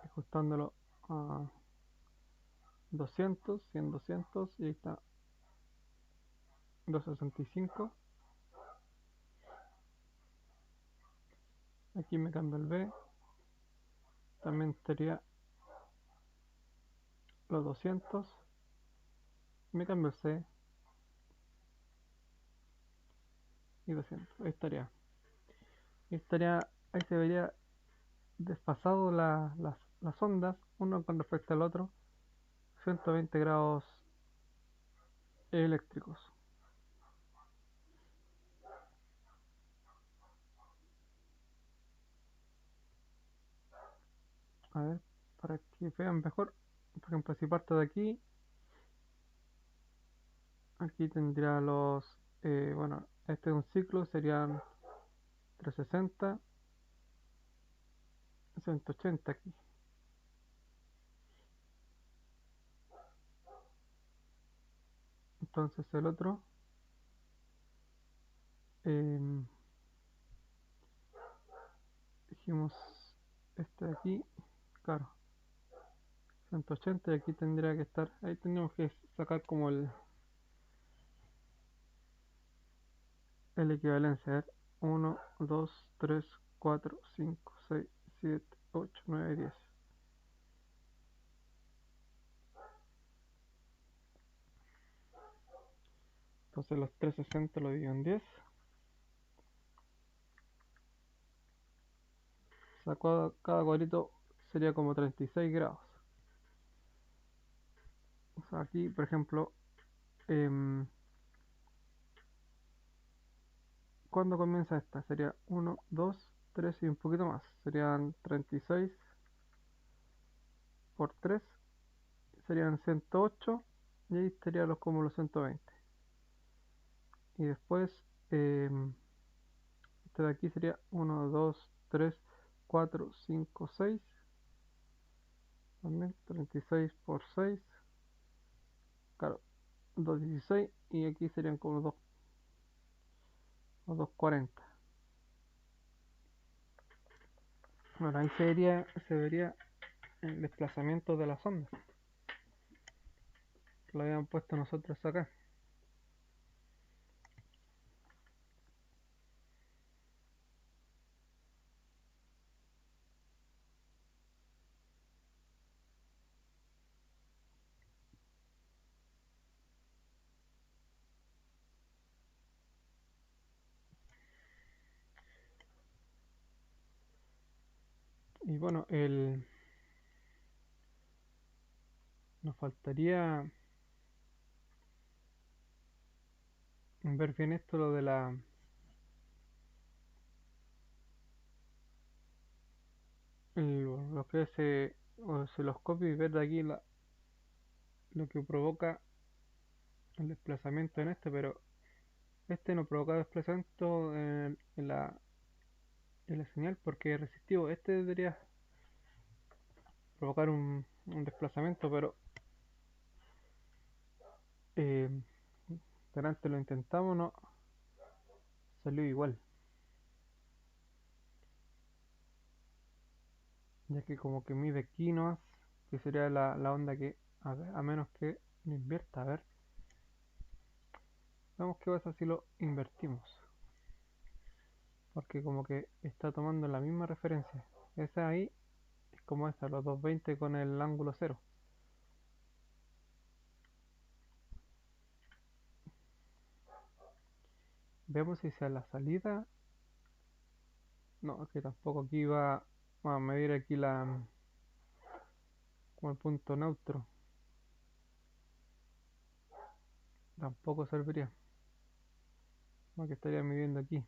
ajustándolo a 200, 100, 200 y ahí está 265. Aquí me cambio el B, también estaría los 200. Me cambio el C y 200. Ahí estaría, ahí se vería desfasado las ondas, uno con respecto al otro, 120 grados eléctricos. A ver, para que vean mejor, por ejemplo, si parto de aquí, aquí tendría bueno, este es un ciclo, serían 360, 180 aquí. Entonces el otro, em, dijimos este de aquí, claro, 180 y aquí tendría que estar, ahí tendríamos que sacar como el equivalencia, a ver, 1, 2, 3, 4, 5, 6, 7, 8, 9, 10. Entonces los 360 lo divido en 10. O sea, cada cuadrito sería como 36 grados. O sea, aquí, por ejemplo, em, ¿cuándo comienza esta? Sería 1, 2, 3 y un poquito más. Serían 36 por 3. Serían 108. Y ahí estaría como los 120. Y después, em, este de aquí sería 1, 2, 3, 4, 5, 6. También 36 por 6. Claro, 216. Y aquí serían como 2, o 240. Bueno, ahí se vería el desplazamiento de las ondas. lo habíamos puesto nosotros acá. Y bueno, nos faltaría ver bien esto, lo de lo que es osciloscopio, y ver de aquí lo que provoca el desplazamiento en este, pero este no provoca desplazamiento en la señal porque es resistivo. Este debería provocar un desplazamiento, pero eh, delante lo intentamos, no salió igual, ya que como que mide aquí nomás, que sería la onda que, a ver, a menos que lo invierta, a ver, veamos qué pasa si lo invertimos, porque como que está tomando la misma referencia. Esa ahí es como esta, los 220 con el ángulo cero. Veamos si sea la salida. No, es que tampoco aquí va a medir aquí como el punto neutro. Tampoco serviría. Como que estaría midiendo aquí.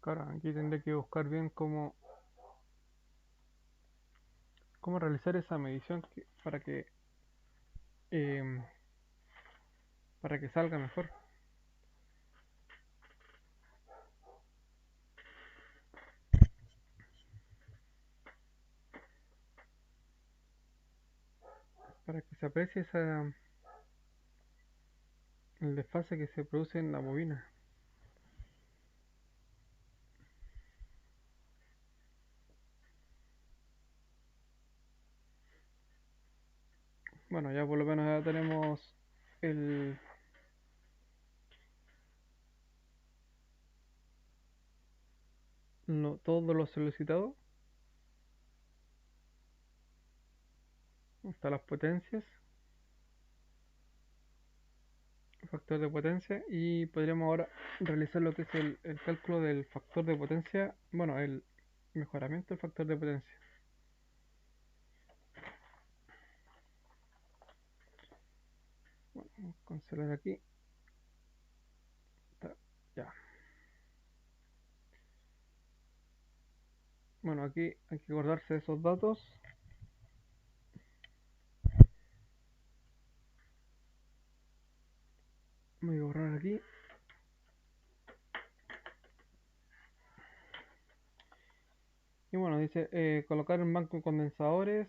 Claro, aquí tendré que buscar bien cómo realizar esa medición em, para que salga mejor. Para que se aprecie el desfase que se produce en la bobina. Bueno, ya por lo menos ya tenemos el, todo lo solicitado. Están las potencias, el factor de potencia, y podríamos ahora realizar lo que es el cálculo del factor de potencia, bueno, el mejoramiento del factor de potencia. Bueno, vamos a cancelar aquí. Ya. Bueno, aquí hay que acordarse de esos datos. Voy a borrar aquí. Y bueno, dice colocar un banco de condensadores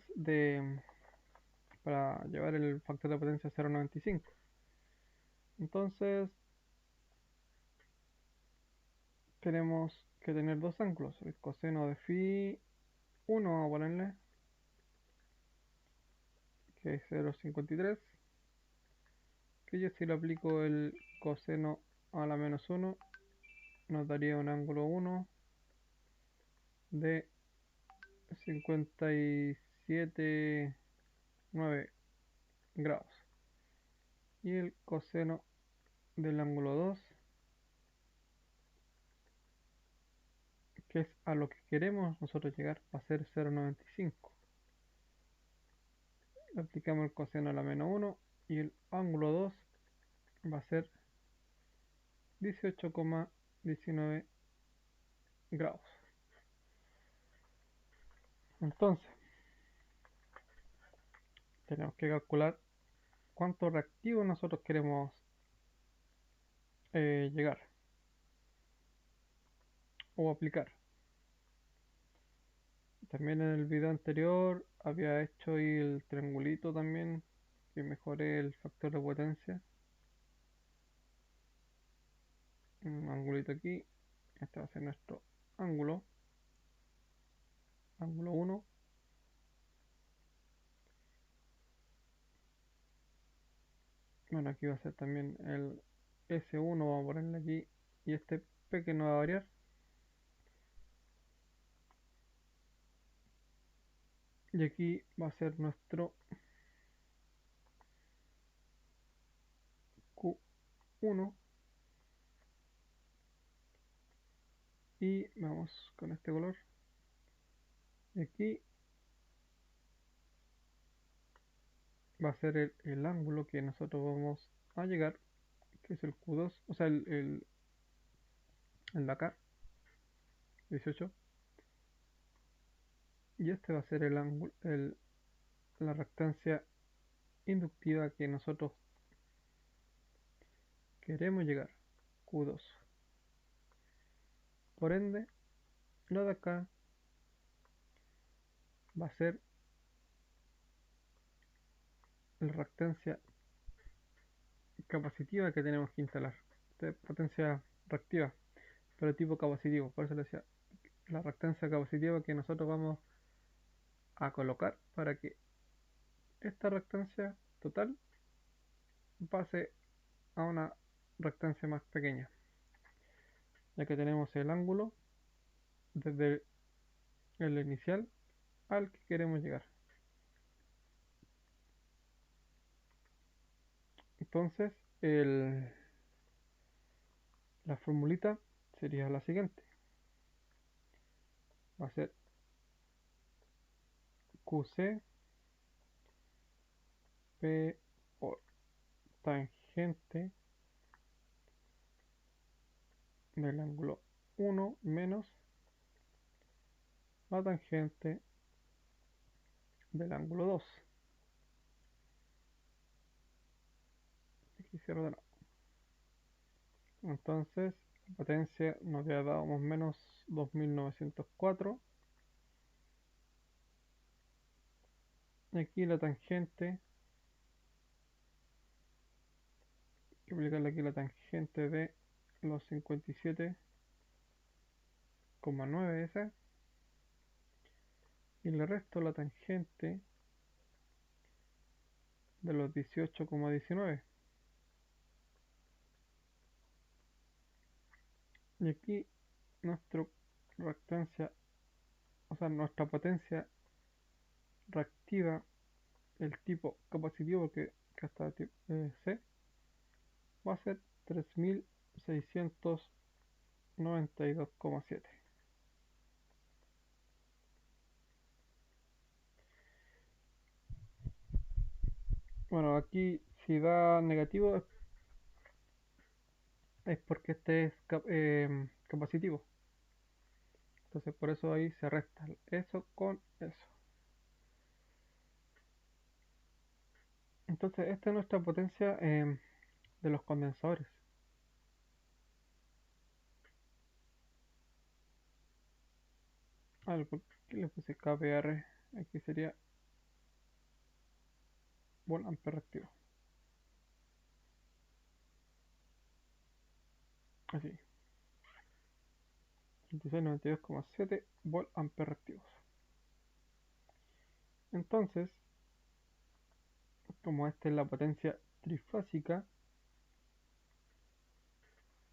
para llevar el factor de potencia a 0,95. Entonces tenemos que tener dos ángulos. El coseno de phi 1, vamos a ponerle, que es 0,53. Que yo si le aplico el coseno a la menos 1, nos daría un ángulo 1 de 57,9 grados. Y el coseno del ángulo 2, que es a lo que queremos nosotros llegar, va a ser 0,95. Le aplicamos el coseno a la menos 1 y el ángulo 2 va a ser 18,19 grados. Entonces, tenemos que calcular cuánto reactivo nosotros queremos llegar o aplicar. También en el video anterior había hecho ahí el triangulito también, que mejoré el factor de potencia. Un angulito aquí. Este va a ser nuestro ángulo. Ángulo 1. Bueno, aquí va a ser también el S1, vamos a ponerle aquí. Y este P que no va a variar. Y aquí va a ser nuestro Q1. Y vamos con este color. Y aquí va a ser el ángulo que nosotros vamos a llegar, que es el Q2, o sea, el de acá, 18. Y este va a ser el ángulo, la reactancia inductiva que nosotros queremos llegar, Q2. Por ende, lo de acá va a ser la reactancia capacitiva que tenemos que instalar. Esta es potencia reactiva, pero tipo capacitivo. Por eso le decía, la reactancia capacitiva que nosotros vamos a colocar para que esta reactancia total pase a una reactancia más pequeña, ya que tenemos el ángulo desde el inicial al que queremos llegar. Entonces, la formulita sería la siguiente. Va a ser QC P por tangente del ángulo 1 menos la tangente del ángulo 2. Aquí cierro de nuevo. Entonces, la potencia nos había dado más o menos 2904. Y aquí la tangente, hay que aplicarle aquí la tangente de los 57,9 ese. Y le resto la tangente de los 18,19. Y aquí nuestra reactancia, o sea, nuestra potencia reactiva, el tipo capacitivo que hasta C, va a ser 3692,7. Bueno, aquí si da negativo es porque este es capacitivo. Entonces por eso ahí se resta eso con eso. Entonces esta es nuestra potencia de los condensadores. A ver, ¿por qué le puse kVr? Aquí sería volt ampere reactivo. Así. 3692,7 volt ampere reactivos. Entonces, como esta es la potencia trifásica,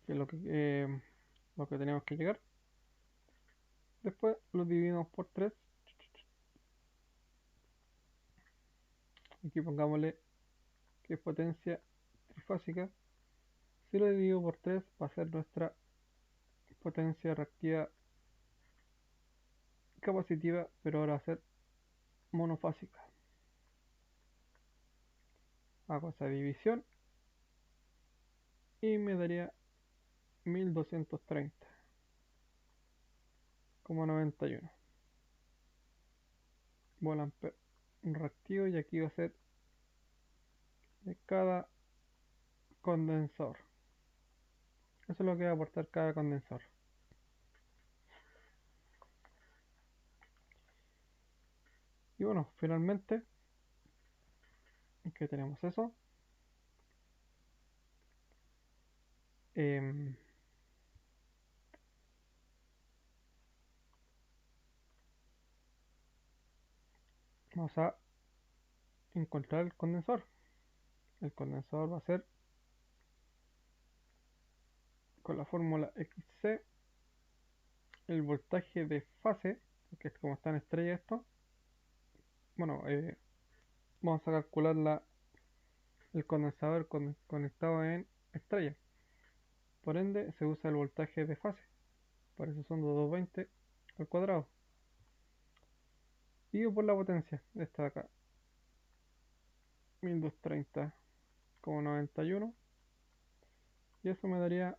que es lo que tenemos que llegar, después lo dividimos por 3. Aquí pongámosle que es potencia trifásica. Si lo divido por 3 va a ser nuestra potencia reactiva capacitiva, pero ahora va a ser monofásica. Hago esa división y me daría 1230,91 volt ampere reactivo, y aquí va a ser de cada condensador. Eso es lo que va a aportar cada condensador. Y bueno, finalmente, que tenemos eso. em, Vamos a encontrar el condensador. El condensador va a ser con la fórmula XC, el voltaje de fase, que es como está en estrella esto. Bueno, vamos a calcular el condensador conectado en estrella. Por ende, se usa el voltaje de fase. Por eso son 220 al cuadrado. Dividido por la potencia, esta de acá, 1230,91. Y eso me daría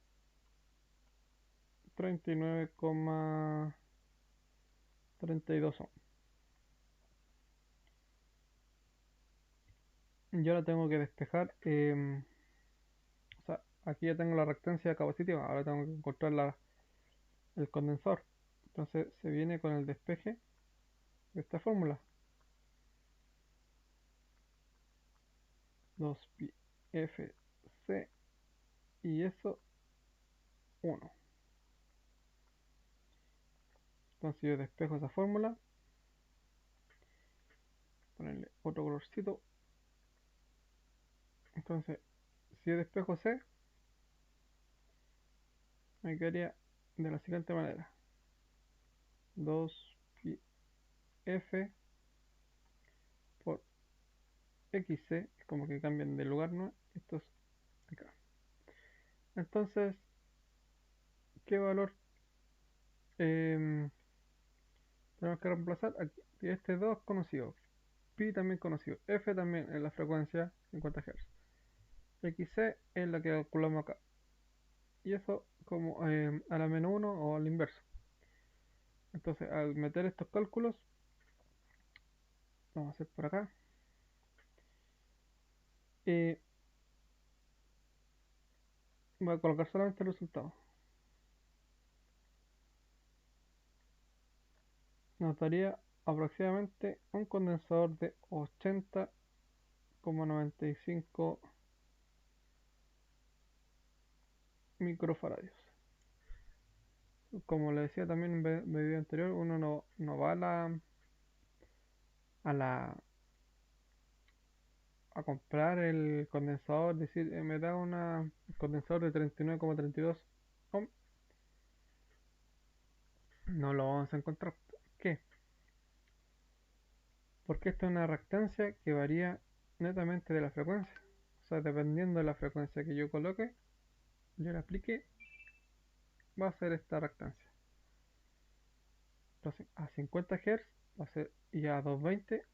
39,32 ohms. Yo ahora tengo que despejar, o sea, aquí ya tengo la reactancia capacitiva, ahora tengo que encontrar el condensador. Entonces se viene con el despeje de esta fórmula. 2pi f c y eso 1. Entonces yo despejo esa fórmula, ponerle otro colorcito. Entonces, si yo despejo C, me quedaría de la siguiente manera: 2pi f por xc, como que cambian de lugar, ¿no? Esto es acá. Entonces, ¿qué valor em, tenemos que reemplazar? Aquí, este 2 conocido, pi también conocido, f también en la frecuencia 50 Hz, xc es la que calculamos acá, y eso como a la menos 1 o al inverso. Entonces, al meter estos cálculos, vamos a hacer por acá, y voy a colocar solamente el resultado. Nos daría aproximadamente un condensador de 80,95 microfaradios. Como le decía también en mi video anterior, uno no va a la a comprar el condensador, decir, me da un condensador de 39,32 ohm. No lo vamos a encontrar. ¿Por qué? Porque esta es una reactancia que varía netamente de la frecuencia. O sea, dependiendo de la frecuencia que yo coloque, yo la aplique, va a ser esta reactancia. Entonces, a 50 Hz va a ser, y a 220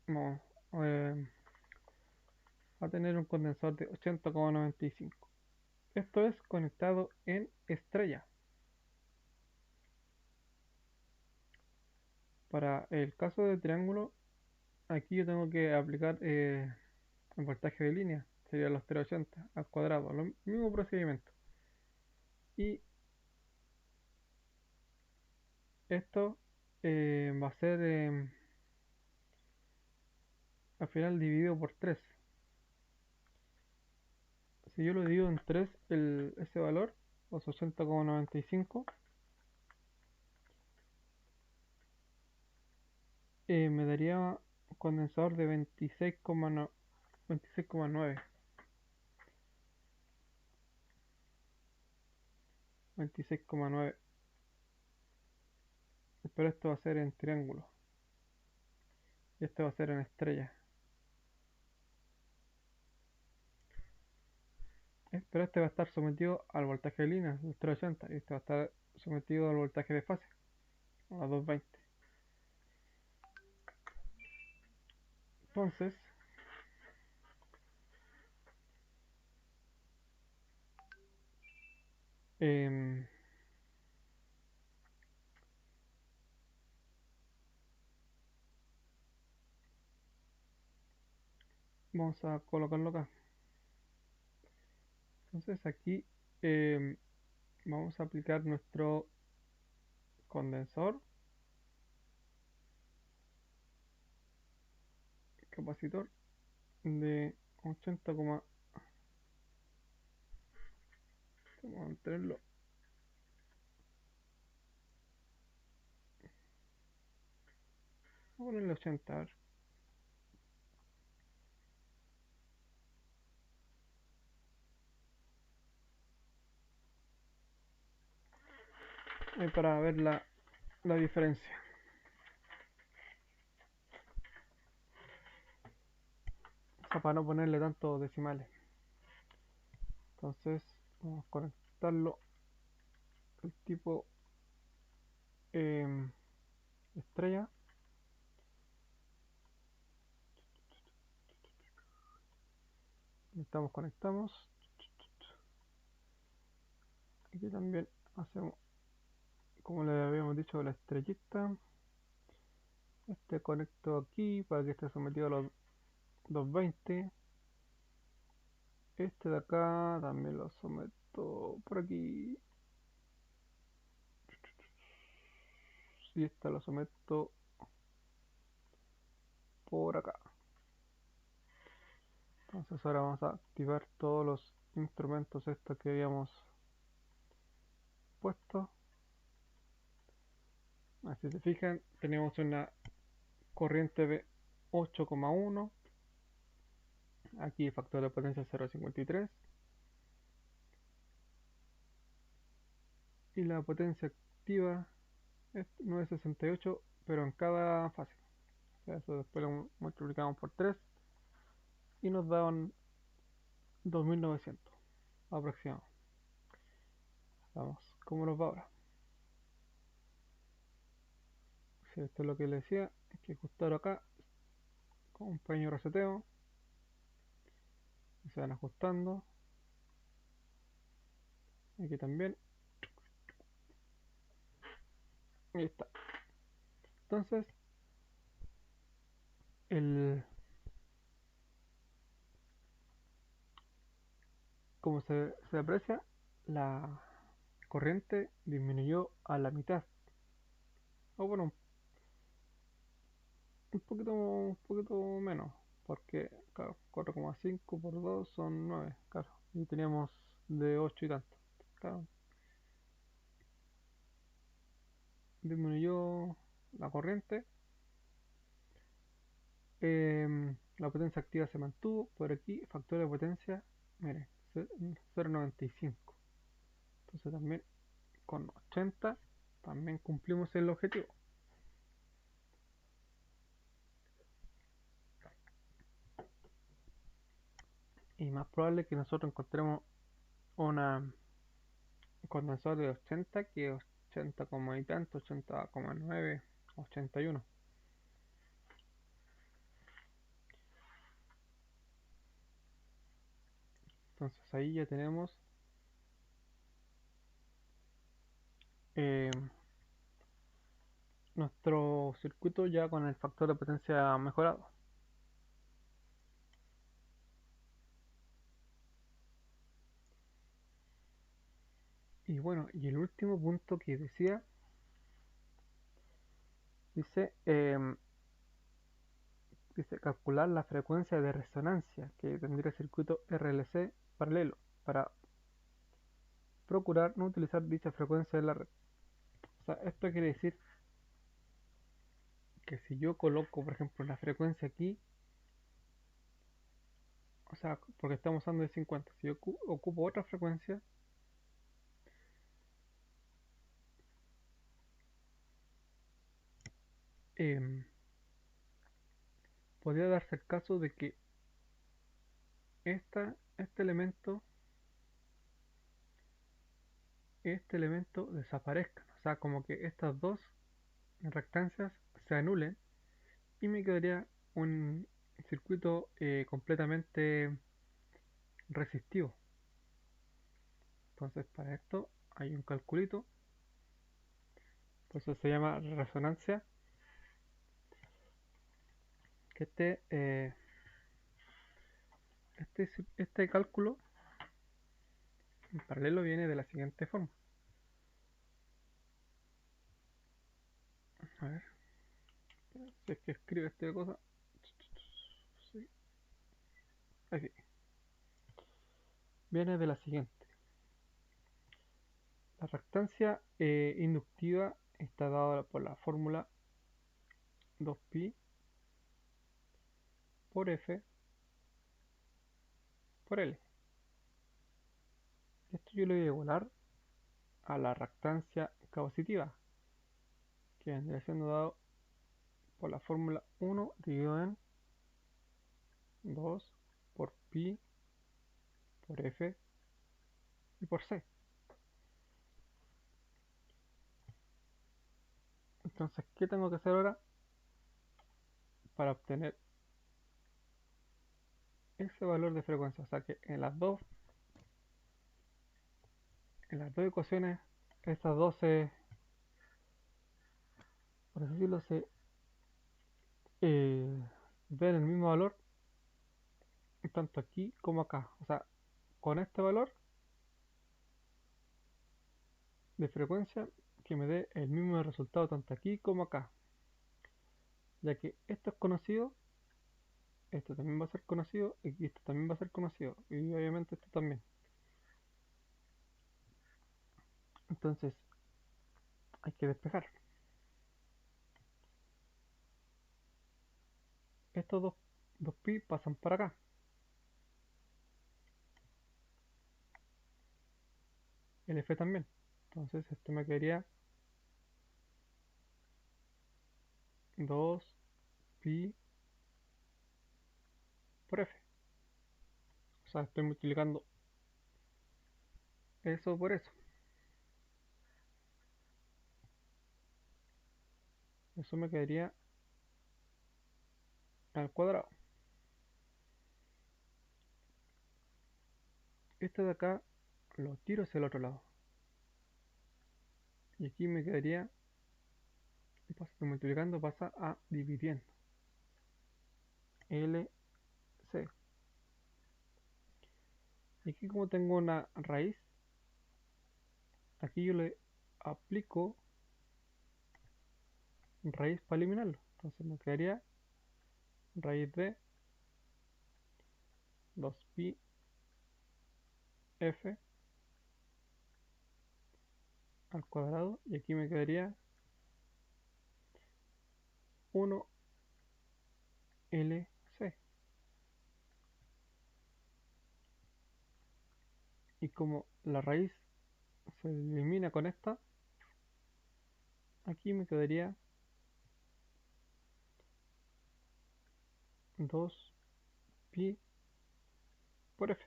vamos a tener un condensador de 80,95. Esto es conectado en estrella. Para el caso de triángulo, aquí yo tengo que aplicar el voltaje de línea, sería los 380 al cuadrado, lo mismo procedimiento. Y esto va a ser al final dividido por 3. Si yo lo divido en 3, ese valor, los 80,95, me daría un condensador de 26,9. 26,9. Pero esto va a ser en triángulo. Y esto va a ser en estrella. Pero este va a estar sometido al voltaje de línea, los 380. Y este va a estar sometido al voltaje de fase, a 220. Entonces, em, Vamos a colocarlo acá. Entonces aquí em, vamos a aplicar nuestro condensador, capacitor de 80, vamos a mantenerlo, vamos a ponerle 80, a ver. Para ver la diferencia. O sea, para no ponerle tantos decimales. Entonces vamos a conectarlo el tipo em, estrella. Conectamos. Aquí también hacemos, como le habíamos dicho, la estrellita. Este conecto aquí para que esté sometido a los 220. Este de acá también lo someto por aquí. Y esta lo someto por acá. Entonces ahora vamos a activar todos los instrumentos estos que habíamos puesto. Así se fijan, tenemos una corriente de 8,1. Aquí factor de potencia 0,53. Y la potencia activa es 9,68, pero en cada fase. O sea, eso después lo multiplicamos por 3 y nos daban 2.900 aproximado. Vamos, ¿cómo nos va ahora? Si esto es lo que les decía, hay que ajustar acá con un pequeño reseteo. Y se van ajustando. Aquí también. Ahí está. Entonces, el, como se aprecia, la corriente disminuyó a la mitad. O bueno, un poquito menos. Porque, claro, 4,5 por 2 son 9, claro. Y teníamos de 8 y tanto. Claro, disminuyó la corriente. La potencia activa se mantuvo. Por aquí, factor de potencia, miren, 0,95. Entonces también con 80 también cumplimos el objetivo. Y más probable que nosotros encontremos una un condensador de 80 que 80, y tanto, 80,9, 81. Entonces ahí ya tenemos eh, nuestro circuito ya con el factor de potencia mejorado. Y bueno, y el último punto que decía, dice, dice calcular la frecuencia de resonancia que tendría el circuito RLC paralelo para procurar no utilizar dicha frecuencia en la red. O sea, esto quiere decir que si yo coloco, por ejemplo, la frecuencia aquí, o sea, porque estamos usando de 50, si yo ocupo otra frecuencia, em, podría darse el caso de que este elemento desaparezca. O sea, como que estas dos reactancias se anulen y me quedaría un circuito completamente resistivo. Entonces, para esto hay un calculito, por eso se llama resonancia, que Este cálculo en paralelo viene de la siguiente forma. A ver, si es que escribe esta cosa. Sí, así. Viene de la siguiente. La reactancia inductiva está dada por la fórmula 2pi por F por L. Esto yo lo voy a igualar a la reactancia causativa, que vendría siendo dado por la fórmula 1 dividido en 2 por pi por F y por C. Entonces, ¿qué tengo que hacer ahora para obtener ese valor de frecuencia? O sea que en las dos ecuaciones, estas dos por así decirlo, se ven el mismo valor tanto aquí como acá. O sea, con este valor de frecuencia que me dé el mismo resultado tanto aquí como acá. Ya que esto es conocido, esto también va a ser conocido y esto también va a ser conocido. Y obviamente esto también. Entonces, hay que despejar. Estos dos pi pasan para acá. El F también. Entonces, esto me quedaría 2 pi por F. O sea, estoy multiplicando eso por eso. Eso me quedaría al cuadrado. Este de acá lo tiro hacia el otro lado. Y aquí me quedaría, pasa de multiplicando, pasa a dividiendo. LC. Y aquí como tengo una raíz, aquí yo le aplico raíz para eliminarlo. Entonces me quedaría raíz de 2pi f al cuadrado. Y aquí me quedaría 1 LC. Y como la raíz se elimina con esta, aquí me quedaría 2pi por f.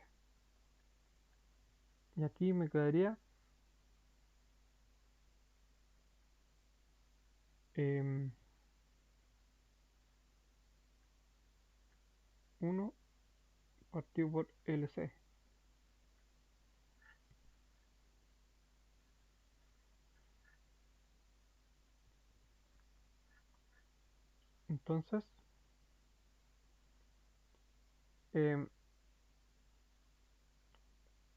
Y aquí me quedaría 1 partido por LC. Entonces, em,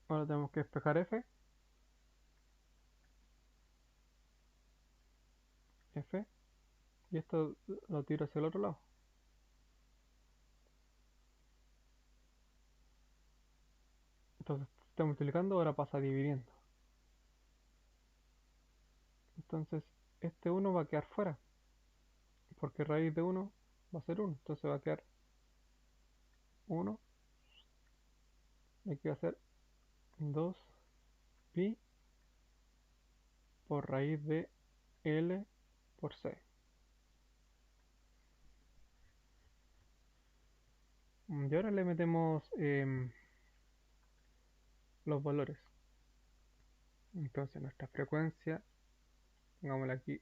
ahora tenemos que despejar F, y esto lo tiro hacia el otro lado. Entonces, si está multiplicando, ahora pasa dividiendo. Entonces, este 1 va a quedar fuera, porque raíz de 1 va a ser 1. Entonces va a quedar 1, y aquí va a ser 2 pi por raíz de L por C. Y ahora le metemos los valores. Entonces nuestra frecuencia, pongámosle aquí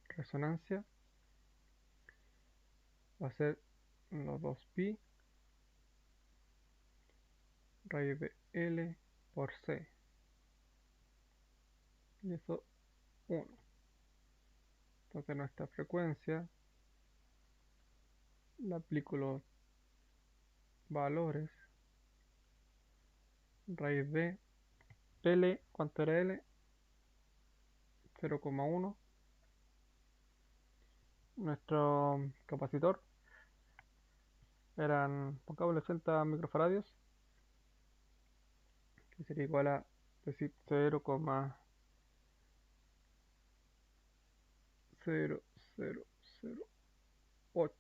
resonancia, va a ser los 2pi raíz de L por C. Y eso 1. Entonces nuestra frecuencia, le aplico los valores, raíz de L, ¿cuánto era L? 0,1. Nuestro capacitor eran, pongamos 80 microfaradios, que sería igual a decir 0,0008.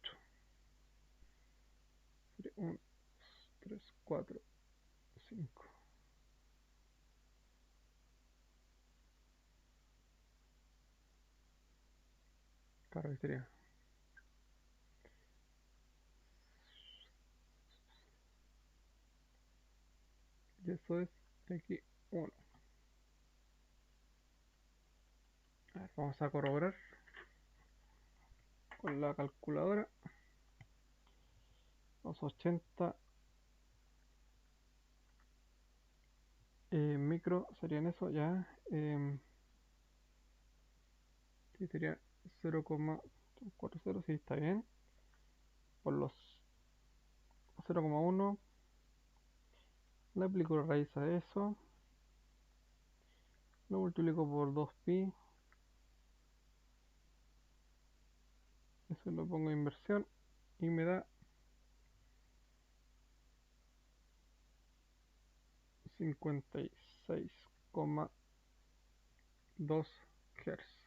1, 3, 4, 5. Claro, que sería. Y eso es X1. A ver, vamos a corroborar con la calculadora. Los 80 micro serían eso ya. Sí, sería 0,40, sí, está bien. Por los 0,1 le aplico la raíz a eso. Lo multiplico por 2pi. Eso lo pongo en inversión. Y me da 56,2 Hz.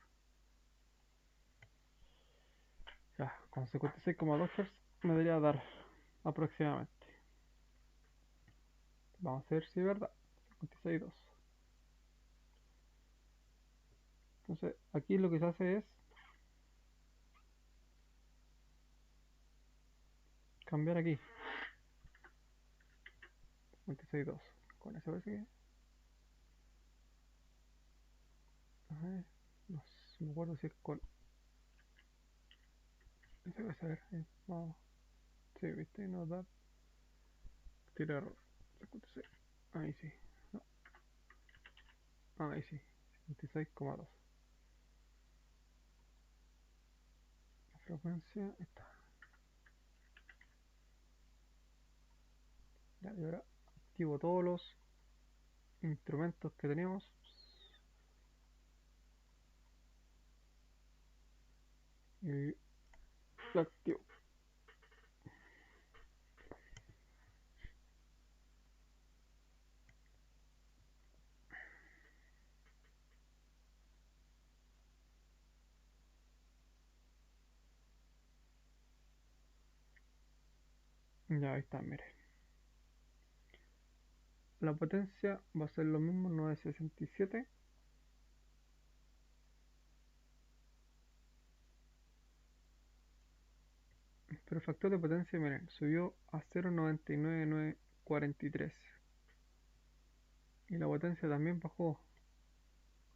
Ya, con 56,2 Hz me debería dar aproximadamente. Vamos a ver si es verdad. 56,2. Entonces, aquí lo que se hace es cambiar aquí. 56,2. Con eso parece que. A ver, no sé, me acuerdo si es con. Ese va a ser. Vamos. Sí, viste, nos da. Tira error. 56. Ahí sí. No, ahí sí. 56,2. La frecuencia está. Ya, y ahora activo todos los instrumentos que teníamos. Y lo activo. Ya, ahí está, mire. La potencia va a ser lo mismo, 967. Pero el factor de potencia, miren, subió a 0,99943. Y la potencia también bajó, o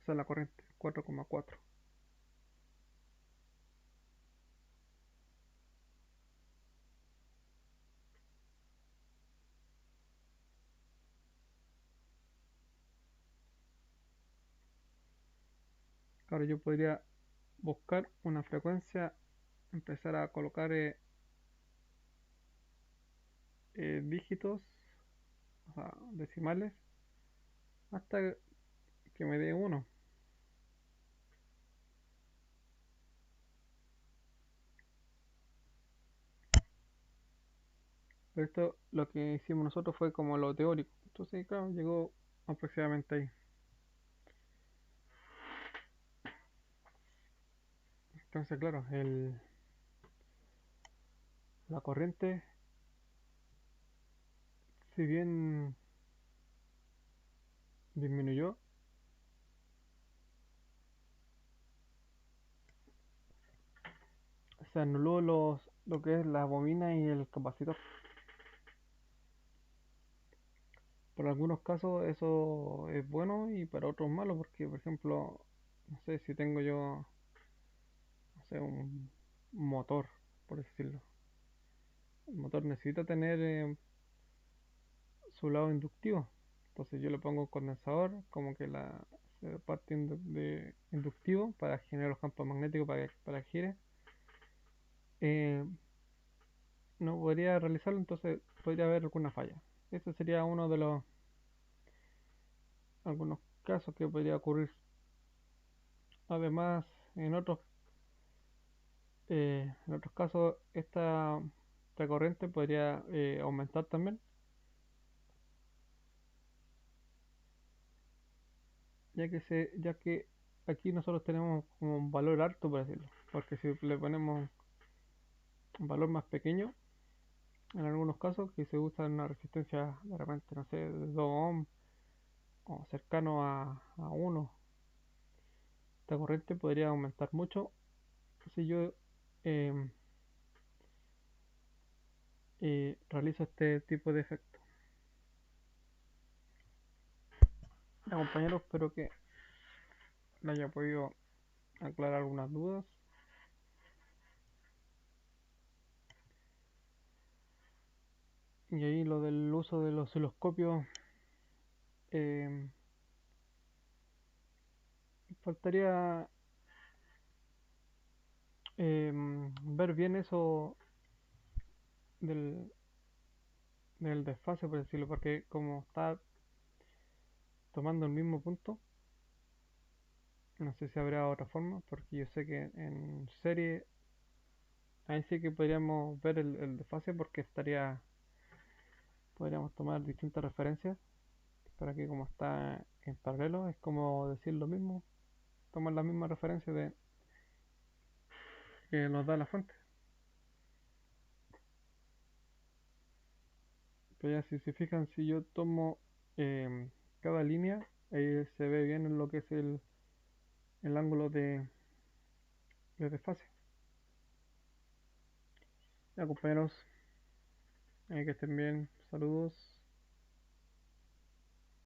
sea, la corriente, 4,4. Claro, yo podría buscar una frecuencia, empezar a colocar dígitos, o sea, decimales, hasta que me dé uno. Pero esto, lo que hicimos nosotros fue como lo teórico. Entonces, claro, llegó aproximadamente ahí. Entonces, claro, la corriente, si bien disminuyó, se anuló lo que es la bobina y el capacitor. Para algunos casos eso es bueno y para otros malo, porque por ejemplo, no sé si tengo yo, no sé, un motor, por decirlo. El motor necesita tener su lado inductivo. Entonces yo le pongo un condensador, como que la parte de inductivo para generar los campos magnéticos para que gire. Eh, no podría realizarlo, entonces podría haber alguna falla. Ese sería uno de los algunos casos que podría ocurrir. Además, en otros en otros casos esta corriente podría aumentar también, ya que aquí nosotros tenemos como un valor alto, por decirlo, porque si le ponemos un valor más pequeño, en algunos casos que se usa una resistencia de repente, no sé, de 2 ohms o cercano a 1, esta corriente podría aumentar mucho si yo em, realizo este tipo de efecto. Ya, compañeros, espero que me haya podido aclarar algunas dudas. Y ahí lo del uso del osciloscopio, em, faltaría ver bien eso del, del desfase, por decirlo, porque como está tomando el mismo punto, no sé si habrá otra forma, porque yo sé que en serie ahí sí que podríamos ver el desfase porque podríamos tomar distintas referencias para que como está en paralelo es como decir lo mismo, tomar la misma referencia de que nos da la fuente. Pero ya si se fijan, si yo tomo cada línea, ahí se ve bien en lo que es el ángulo de desfase. Ya compañeros, que estén bien, saludos.